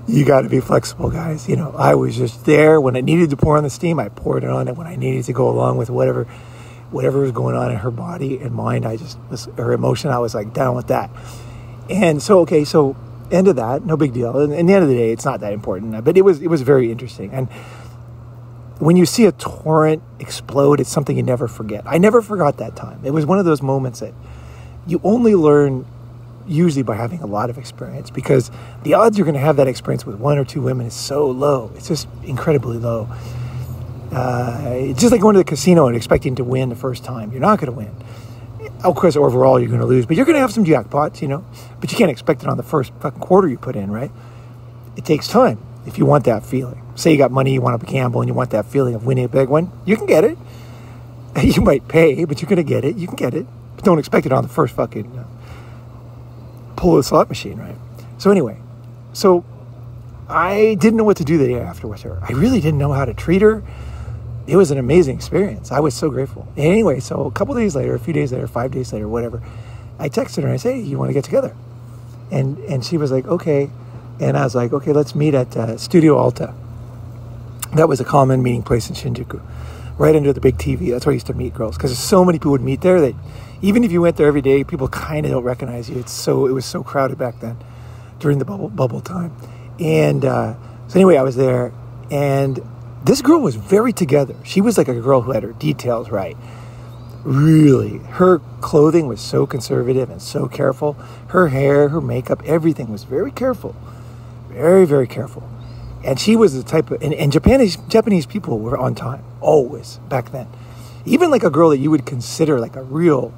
[SPEAKER 1] You got to be flexible, guys. You know, I was just there when I needed to pour on the steam. I poured it on it when I needed to go along with whatever was going on in her body and mind. Her emotion, I was like down with that. And so, so end of that, no big deal. And at the end of the day, it's not that important, but it was very interesting. And when you see a torrent explode, it's something you never forget. I never forgot that time. It was one of those moments that you only learn usually by having a lot of experience, because the odds you're going to have that experience with one or two women is so low. It's just incredibly low. It's just like going to the casino and expecting to win the first time. You're not going to win. Of course, overall, you're going to lose, but you're going to have some jackpots, but you can't expect it on the first fucking quarter you put in, right? It takes time if you want that feeling. Say you got money, you want to gamble, and you want that feeling of winning a big one. You can get it. You might pay, but you're going to get it. You can get it. But don't expect it on the first fucking pull of the slot machine, right? So anyway, I didn't know what to do the day after with her. I really didn't know how to treat her. It was an amazing experience. I was so grateful. Anyway, so a couple days later, a few days later, 5 days later, whatever, I texted her and I said, hey, you want to get together? And she was like, okay. And I was like, okay, let's meet at Studio Alta. That was a common meeting place in Shinjuku, right under the big TV. That's where I used to meet girls, because so many people would meet there that even if you went there every day, people kind of don't recognize you. It was so crowded back then during the bubble time. And so anyway, I was there, and this girl was very together. She was like a girl who had her details right. Really. Her clothing was so conservative and so careful. Her hair, her makeup, everything was very careful. Very, very careful. And she was the type of... And Japanese people were on time. Always. Back then. Even like a girl that you would consider like a real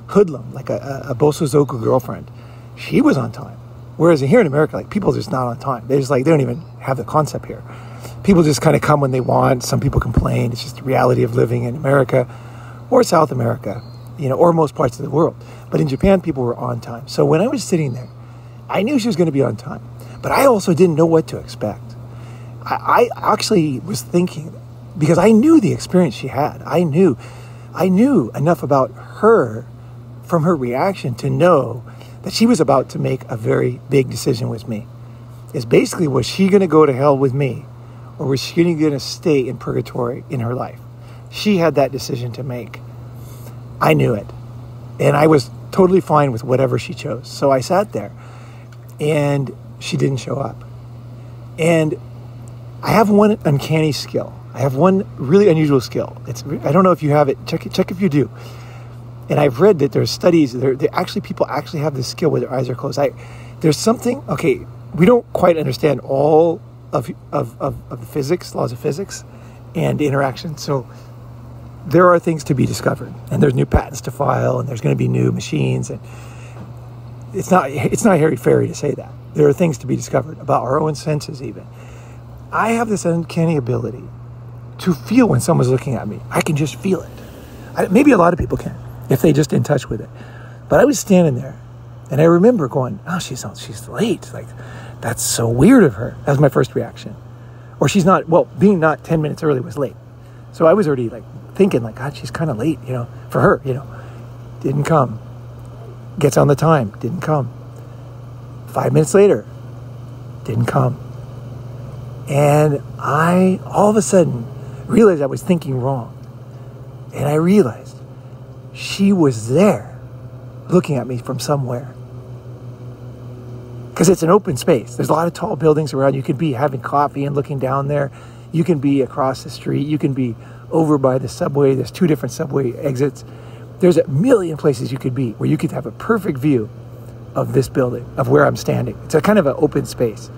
[SPEAKER 1] hoodlum, like a Bosozoku girlfriend, she was on time. Whereas here in America, like, people are just not on time. They're just like, they don't even have the concept here. People just kind of come when they want. Some people complain. It's just the reality of living in America or South America, or most parts of the world. But in Japan, people were on time. So when I was sitting there, I knew she was going to be on time. But I also didn't know what to expect. I actually was thinking, because I knew the experience she had. I knew enough about her from her reaction to know that she was about to make a very big decision with me. Is basically, was she going to go to hell with me, or was she going to stay in purgatory in her life? She had that decision to make. I knew it. And I was totally fine with whatever she chose. So I sat there, and she didn't show up. And I have one uncanny skill. I have one really unusual skill. I don't know if you have it. Check if you do. And I've read that there's studies. People actually have this skill where their eyes are closed. There's something. Okay, we don't quite understand all of the physics, laws of physics, and interaction. So there are things to be discovered, and there's new patents to file, and there's going to be new machines, and it's not hairy-fairy to say that. There are things to be discovered about our own senses even. I have this uncanny ability to feel when someone's looking at me. I can just feel it. Maybe a lot of people can, if they just in touch with it. But I was standing there, and I remember going, oh, she's late. Like, that's so weird of her. That was my first reaction. Or being not 10 minutes early was late. So I was already thinking God, she's kind of late, for her, Didn't come. Gets on the time, didn't come. 5 minutes later, didn't come. And I, all of a sudden, realized I was thinking wrong. And I realized she was there looking at me from somewhere. Because it's an open space. There's a lot of tall buildings around. You could be having coffee and looking down there. You can be across the street. You can be over by the subway. There's 2 different subway exits. There's a million places you could be where you could have a perfect view of this building, of where I'm standing. It's a kind of an open space.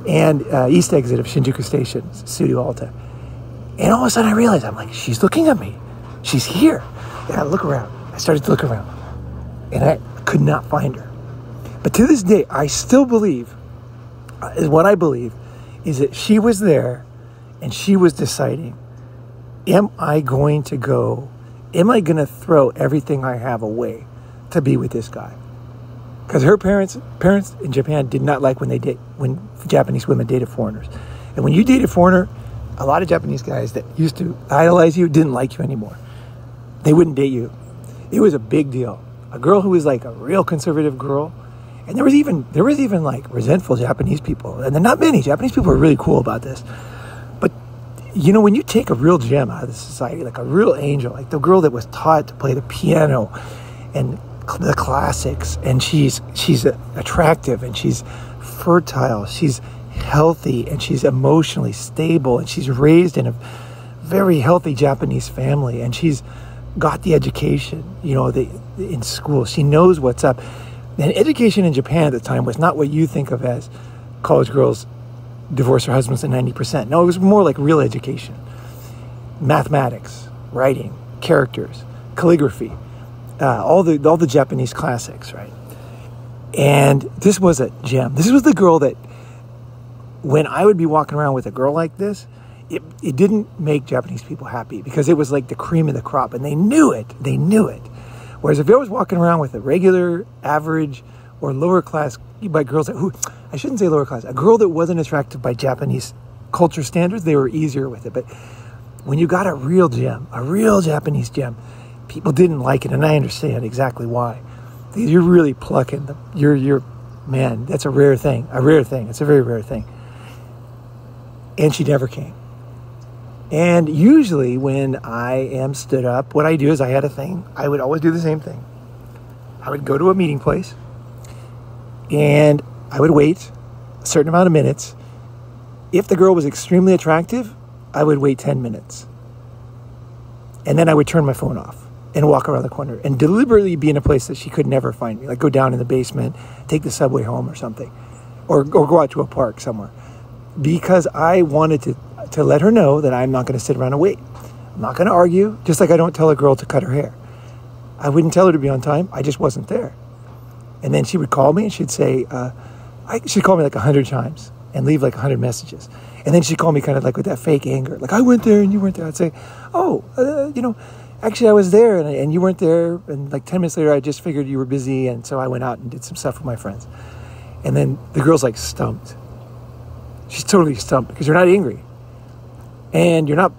[SPEAKER 1] And east exit of Shinjuku Station, Studio Alta. And all of a sudden I realized, I'm like, she's looking at me. She's here. And I look around. I started to look around. And I could not find her. But to this day, I still believe, what I believe, is that she was there and she was deciding, am I going to throw everything I have away to be with this guy? Because her parents in Japan did not like when Japanese women dated foreigners. And when you date a foreigner, a lot of Japanese guys that used to idolize you didn't like you anymore. They wouldn't date you. It was a big deal. A girl who was a real conservative girl. And there was even resentful Japanese people. And they're not many. Japanese people are really cool about this. But, when you take a real gem out of the society, like a real angel, like the girl that was taught to play the piano and the classics, and she's attractive, and she's fertile, she's healthy, and she's emotionally stable, and she's raised in a very healthy Japanese family, and she's got the education, in school. She knows what's up. And education in Japan at the time was not what you think of as college girls divorce their husbands at 90%. No, it was more like real education. Mathematics, writing, characters, calligraphy, all the Japanese classics, right? And this was a gem. This was the girl that, when I would be walking around with a girl like this, it didn't make Japanese people happy, because it was like the cream of the crop, and they knew it. Whereas if I was walking around with a regular, average, or lower class, by girls I shouldn't say lower class, a girl that wasn't attracted by Japanese culture standards, they were easier with it. But when you got a real gem, a real Japanese gem, people didn't like it, and I understand exactly why. You're really plucking them. You're man, that's a rare thing. It's a very rare thing. And she never came. And usually when I am stood up, what I do is I had a thing. I would always do the same thing. I would go to a meeting place, and I would wait a certain amount of minutes. If the girl was extremely attractive, I would wait 10 minutes. And then I would turn my phone off and walk around the corner and deliberately be in a place that she could never find me. Like go down in the basement, take the subway home or something, or go out to a park somewhere. Because I wanted to let her know that I'm not going to sit around and wait. I'm not going to argue, just like I don't tell a girl to cut her hair. I wouldn't tell her to be on time. I just wasn't there. And then she would call me and she'd say, she'd call me 100 times and leave 100 messages. And then she'd call me kind of with that fake anger. I went there and you weren't there. I'd say, actually I was there and you weren't there. And 10 minutes later, I just figured you were busy. And so I went out and did some stuff with my friends. And then the girl's like stumped. She's totally stumped because you're not angry. And you're not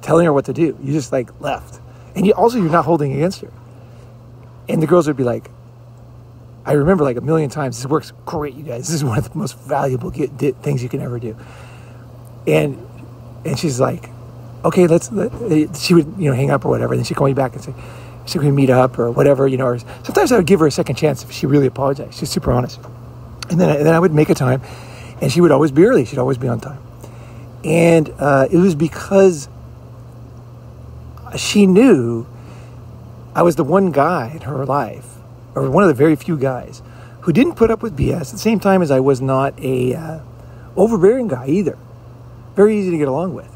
[SPEAKER 1] telling her what to do. You just like left. And you're not holding against her. And the girls would be like, I remember like a million times, this works great, you guys. This is one of the most valuable things you can ever do. And she's like, okay, she would, hang up or whatever. Then she'd call me back and say, should we meet up or whatever, or sometimes I would give her a second chance if she really apologized. She's super honest. And then I would make a time, and she would always be early. She'd always be on time. And it was because she knew I was the one guy in her life, or one of the very few guys, who didn't put up with BS at the same time as I was not a overbearing guy either. Very easy to get along with.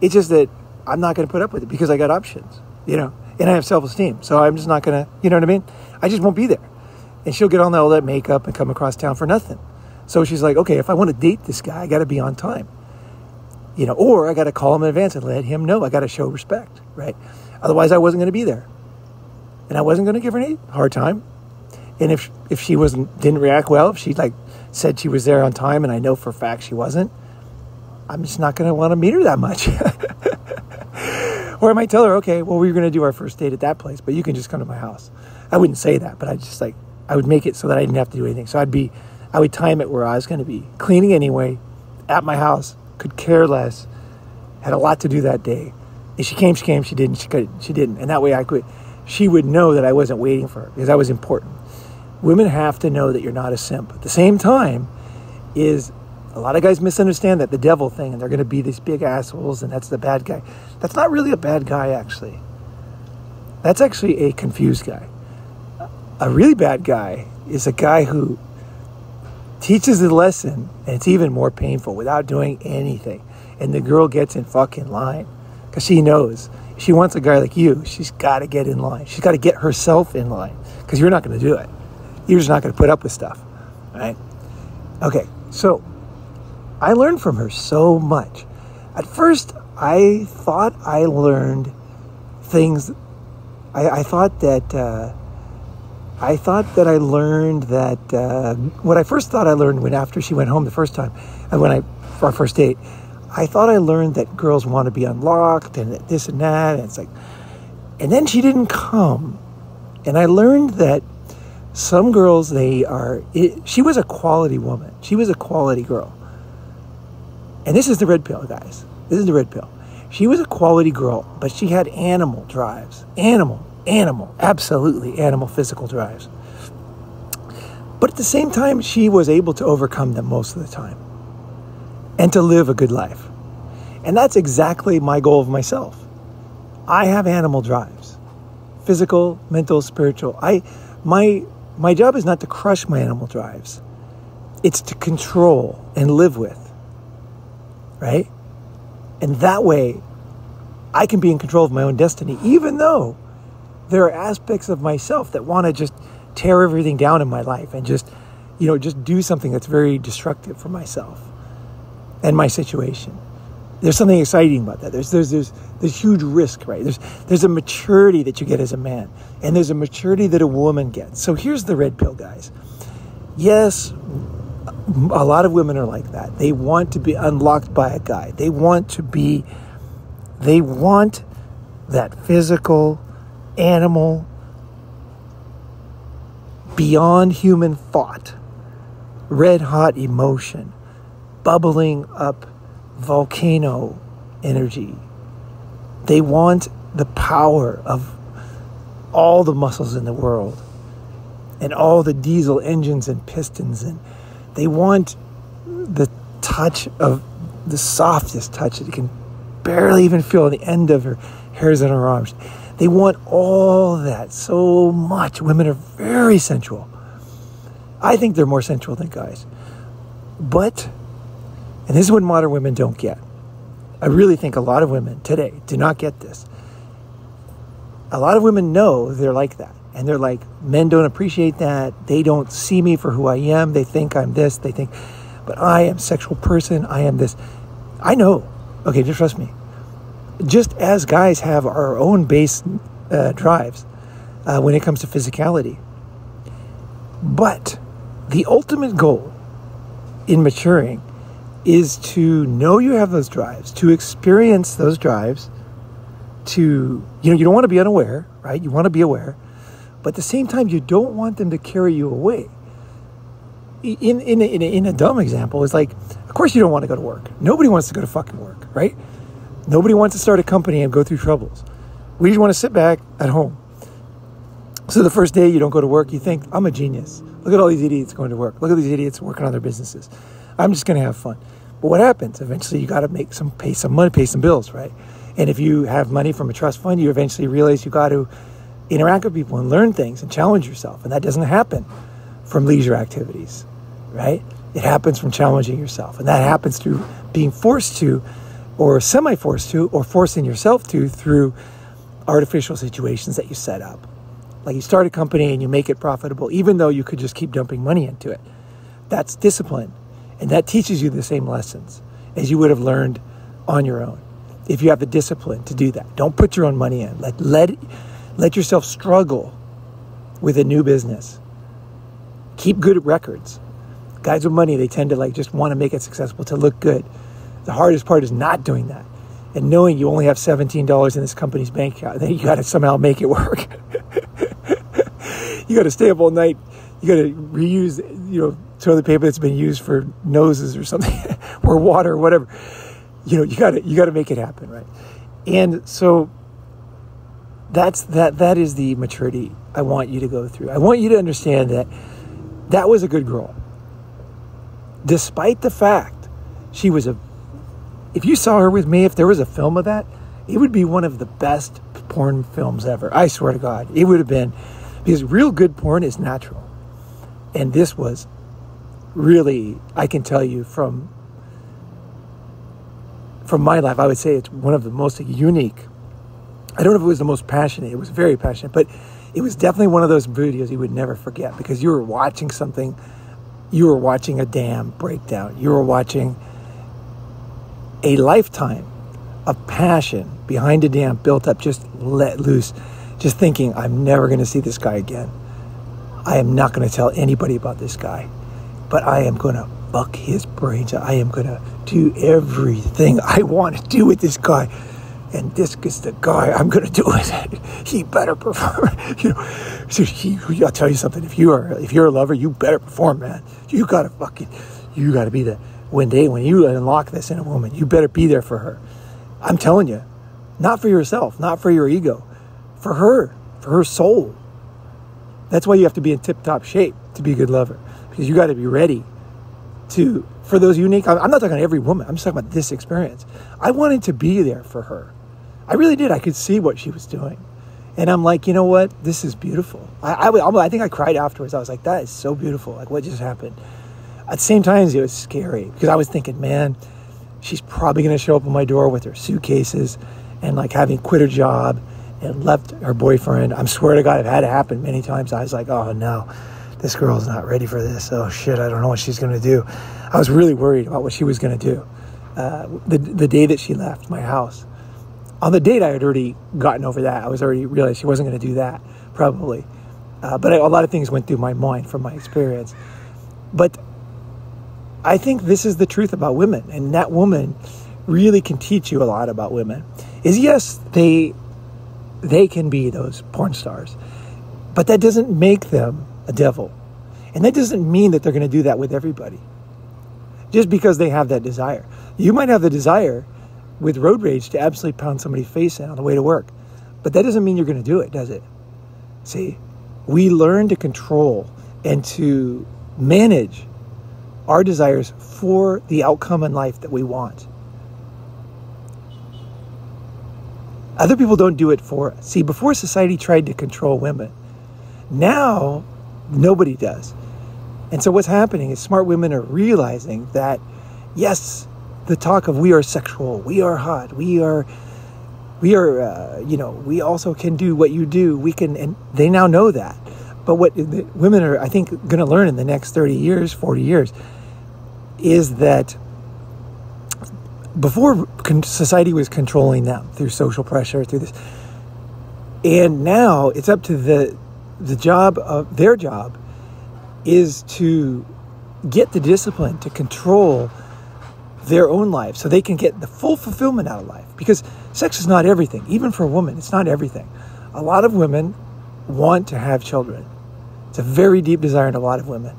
[SPEAKER 1] It's just that I'm not going to put up with it because I got options, and I have self-esteem. So I'm just not going to, you know what I mean? I just won't be there. And she'll get on all that makeup and come across town for nothing. So she's like, okay, if I want to date this guy, I got to be on time. Or I got to call him in advance and let him know. I got to show respect, right? Otherwise, I wasn't going to be there. And I wasn't going to give her any hard time. And if she didn't react well, if she said she was there on time and I know for a fact she wasn't, I'm just not going to want to meet her that much. Or I might tell her, okay, well, we're going to do our first date at that place, but you can just come to my house. I wouldn't say that, but I would make it so that I didn't have to do anything. So I would time it where I was going to be cleaning anyway at my house, could care less, had a lot to do that day. If she came, she came. She didn't, she didn't. And that way she would know that I wasn't waiting for her because I was important. Women have to know that you're not a simp. At the same time is a lot of guys misunderstand that the devil thing and they're going to be these big assholes and that's the bad guy. That's not really a bad guy, actually. That's actually a confused guy. A really bad guy is a guy who teaches the lesson, and it's even more painful, without doing anything. And the girl gets in fucking line because she knows if she wants a guy like you, she's got to get in line. She's got to get herself in line because you're not going to do it. You're just not going to put up with stuff, right? Okay, so I learned from her so much. At first, I thought I learned things. I thought that I learned that what I first thought I learned after she went home the first time, and for our first date, I thought I learned that girls want to be unlocked and this and that, and it's like, and then she didn't come, and I learned that some girls she was a quality woman, she was a quality girl, and this is the red pill, guys. This is the red pill. She was a quality girl, but she had animal drives, absolutely animal physical drives. But at the same time, she was able to overcome them most of the time and to live a good life. And that's exactly my goal of myself. I have animal drives, physical, mental, spiritual. My job is not to crush my animal drives. It's to control and live with, right? And that way, I can be in control of my own destiny, even though there are aspects of myself that want to just tear everything down in my life and just do something that's very destructive for myself and my situation. There's something exciting about that. There's huge risk, right? There's a maturity that you get as a man, and there's a maturity that a woman gets. So here's the red pill, guys. Yes, a lot of women are like that. They want to be unlocked by a guy. They want that physical, animal, beyond human thought, red hot emotion, bubbling up volcano energy. They want the power of all the muscles in the world and all the diesel engines and pistons, and they want the touch of the softest touch that you can barely even feel on the end of her hairs on her arms. They want all that so much. Women are very sensual. I think they're more sensual than guys. But, and this is what modern women don't get. I really think a lot of women today do not get this. A lot of women know they're like that. And they're like, men don't appreciate that. They don't see me for who I am. They think I'm this. They think, but I am a sexual person. I am this. I know. Okay, just trust me. Just as guys have our own base drives when it comes to physicality. But the ultimate goal in maturing is to know you have those drives, to experience those drives, to, you don't want to be unaware, right? You want to be aware, but at the same time, you don't want them to carry you away. In a dumb example, it's like, of course you don't want to go to work. Nobody wants to go to fucking work, right? Nobody wants to start a company and go through troubles. We just want to sit back at home. So the first day you don't go to work, you think, I'm a genius. Look at all these idiots going to work. Look at these idiots working on their businesses. I'm just going to have fun. But what happens? Eventually you got to pay some money, pay some bills, right? And if you have money from a trust fund, you eventually realize you got to interact with people and learn things and challenge yourself. And that doesn't happen from leisure activities, right? It happens from challenging yourself. And that happens through being forced to, or semi-forced to, or forcing yourself to through artificial situations that you set up. Like you start a company and you make it profitable, even though you could just keep dumping money into it. That's discipline. And that teaches you the same lessons as you would have learned on your own. If you have the discipline to do that, don't put your own money in. Let yourself struggle with a new business. Keep good records. Guys with money, they tend to just want to make it successful, to look good. The hardest part is not doing that. And knowing you only have $17 in this company's bank account, then you got to somehow make it work. You got to stay up all night. You got to reuse, toilet paper that's been used for noses or something, or water or whatever. You got to make it happen, right? And so that is the maturity I want you to go through. I want you to understand that was a good girl. Despite the fact she was if you saw her with me, if there was a film of that, it would be one of the best porn films ever. I swear to God, it would have been, because real good porn is natural. And this was really, I can tell you from my life, I would say it's one of the most unique. I don't know if it was the most passionate. It was very passionate, but it was definitely one of those videos you would never forget, because you were watching something. You were watching a dam break down. You were watching a lifetime of passion behind a dam built up, just let loose, just thinking, I'm never going to see this guy again. I am not going to tell anybody about this guy, but I am going to fuck his brains out. I am going to do everything I want to do with this guy. And this is the guy I'm going to do it. He better perform. I'll tell you something. If you're a lover, you better perform, man. You got to be the, when you unlock this in a woman, you better be there for her. I'm telling you, not for yourself, not for your ego, for her soul. That's why you have to be in tip-top shape to be a good lover, because you got to be ready for those unique. I'm not talking about every woman. I'm just talking about this experience. I wanted to be there for her. I really did. I could see what she was doing. And I'm like, you know what? This is beautiful. I think I cried afterwards. I was like, that is so beautiful. Like, what just happened? At the same time, it was scary, because I was thinking, man, she's probably going to show up at my door with her suitcases and having quit her job and left her boyfriend. I swear to God, it had happened many times. I was like, oh no, this girl's not ready for this. Oh shit, I don't know what she's going to do. I was really worried about what she was going to do. The day that she left my house. On the date, I had already gotten over that. I was already realized she wasn't going to do that, probably. But a lot of things went through my mind from my experience. But I think this is the truth about women. And that woman really can teach you a lot about women. Is yes, they can be those porn stars. But that doesn't make them a devil. And that doesn't mean that they're going to do that with everybody. Just because they have that desire. You might have the desire with road rage to absolutely pound somebody's face in on the way to work. But that doesn't mean you're going to do it, does it? See, we learn to control and to manage our desires for the outcome in life that we want. Other people don't do it for us. See, before society tried to control women, now nobody does. And so what's happening is smart women are realizing that, yes, the talk of we are sexual, we are hot, we also can do what you do. We can, and they now know that. But what the women are, I think, going to learn in the next 30 years, 40 years, is that before society was controlling them through social pressure, through this, and now it's up to the job of their job is to get the discipline to control their own life so they can get the full fulfillment out of life. Because sex is not everything. Even for a woman, it's not everything. A lot of women want to have children. It's a very deep desire in a lot of women.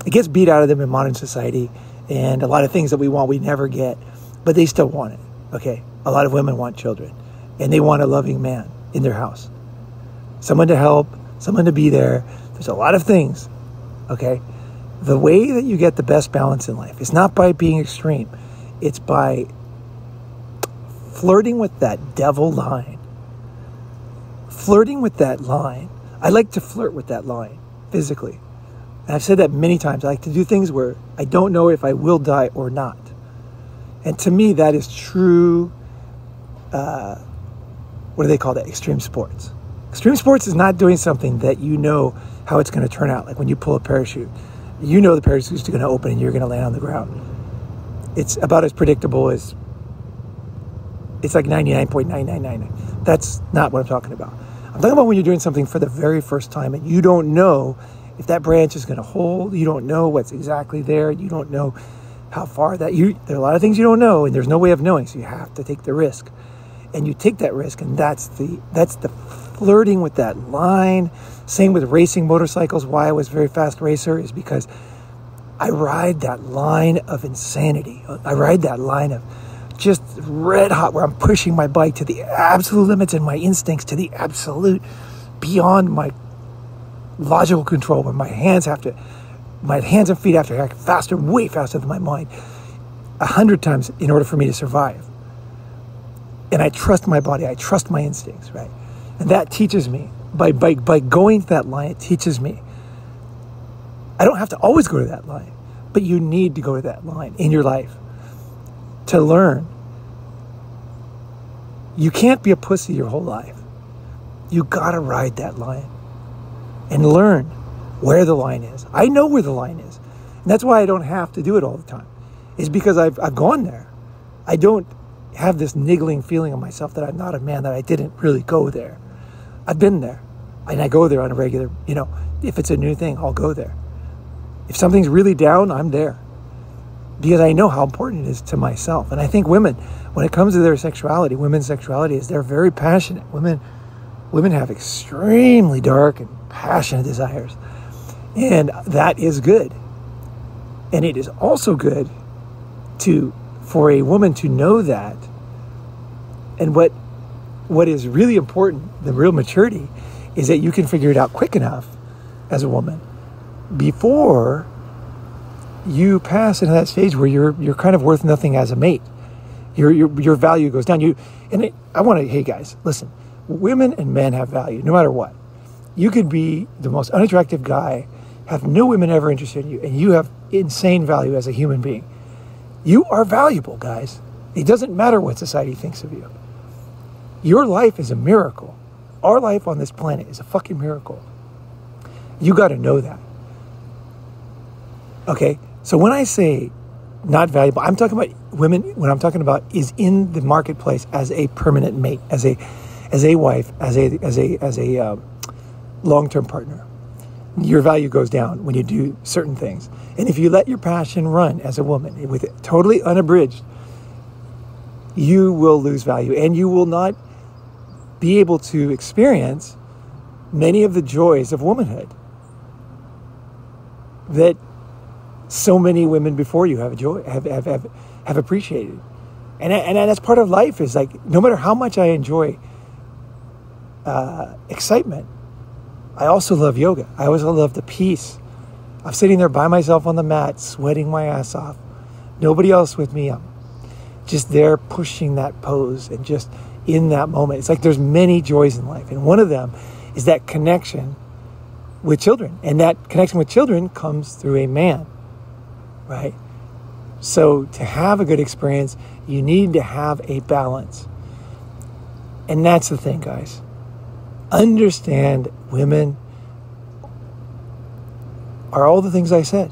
[SPEAKER 1] It gets beat out of them in modern society, and a lot of things that we want we never get, but they still want it, okay? A lot of women want children, and they want a loving man in their house. Someone to help, someone to be there. There's a lot of things, okay? The way that you get the best balance in life is not by being extreme. It's by flirting with that devil line. Flirting with that line. I like to flirt with that line physically. And I've said that many times. I like to do things where I don't know if I will die or not. And to me, that is true, what do they call that? Extreme sports. Extreme sports is not doing something that you know how it's going to turn out. Like when you pull a parachute, you know the parachute's going to open and you're going to land on the ground. It's about as predictable as, it's like 99.9999. That's not what I'm talking about. I'm talking about when you're doing something for the very first time and you don't know if that branch is going to hold. You don't know what's exactly there. You don't know how far that there are a lot of things you don't know, and there's no way of knowing. So you have to take the risk, and you take that risk, and that's the flirting with that line. Same with racing motorcycles. Why I was a very fast racer is because I ride that line of insanity. I ride that line of just red hot, where I'm pushing my bike to the absolute limits and my instincts to the absolute beyond my logical control, where my hands and feet have to act faster, way faster than my mind, 100 times in order for me to survive. And I trust my body, I trust my instincts, right? And that teaches me, by going to that line, it teaches me, I don't have to always go to that line, but you need to go to that line in your life to learn. You can't be a pussy your whole life. You gotta ride that line and learn where the line is. I know where the line is. And that's why I don't have to do it all the time. It's because I've gone there. I don't have this niggling feeling of myself that I'm not a man, that I didn't really go there. I've been there. And I go there on a regular, if it's a new thing, I'll go there. If something's really down, I'm there. Because I know how important it is to myself. And I think women, when it comes to their sexuality, women's sexuality is they're very passionate. Women have extremely dark and passionate desires. And that is good. And it is also good for a woman to know that. And what is really important, the real maturity, is that you can figure it out quick enough as a woman before you pass into that stage where you're kind of worth nothing as a mate. Your value goes down. Hey guys, listen, women and men have value no matter what. You could be the most unattractive guy, have no women ever interested in you, and you have insane value as a human being. You are valuable, guys. It doesn't matter what society thinks of you. Your life is a miracle. Our life on this planet is a fucking miracle. You got to know that. Okay? So when I say not valuable, I'm talking about women. What I'm talking about is in the marketplace as a permanent mate, as a wife, as a long-term partner. Your value goes down when you do certain things. And if you let your passion run as a woman with it totally unabridged, you will lose value, and you will not be able to experience many of the joys of womanhood that so many women before you have appreciated. And that's part of life, is like, no matter how much I enjoy excitement, I also love yoga. I also love the peace of sitting there by myself on the mat, sweating my ass off. Nobody else with me. I'm just there pushing that pose and just in that moment. It's like there's many joys in life. And one of them is that connection with children. And that connection with children comes through a man, right? So to have a good experience, you need to have a balance. And that's the thing, guys. Understand women are all the things I said.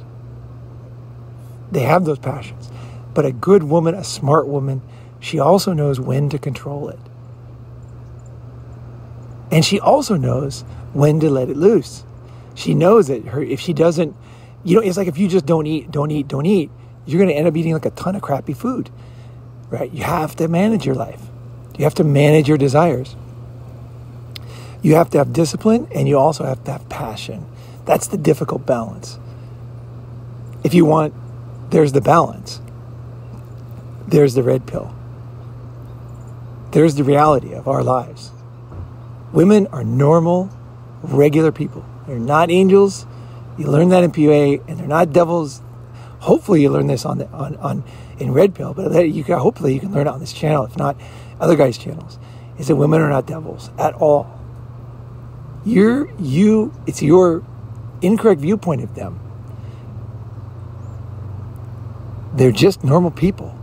[SPEAKER 1] They have those passions. But a good woman, a smart woman, she also knows when to control it. And she also knows when to let it loose. She knows that if she doesn't it's like if you just don't eat, you're going to end up eating like a ton of crappy food, right? You have to manage your life. You have to manage your desires. You have to have discipline, and you also have to have passion. That's the difficult balance. If you want, there's the balance. There's the red pill. There's the reality of our lives. Women are normal, regular people. They're not angels. You learn that in PUA, and they're not devils. Hopefully, you learn this in Red Pill, but hopefully you can learn it on this channel, if not other guys' channels. Is that women are not devils at all. It's your incorrect viewpoint of them. They're just normal people.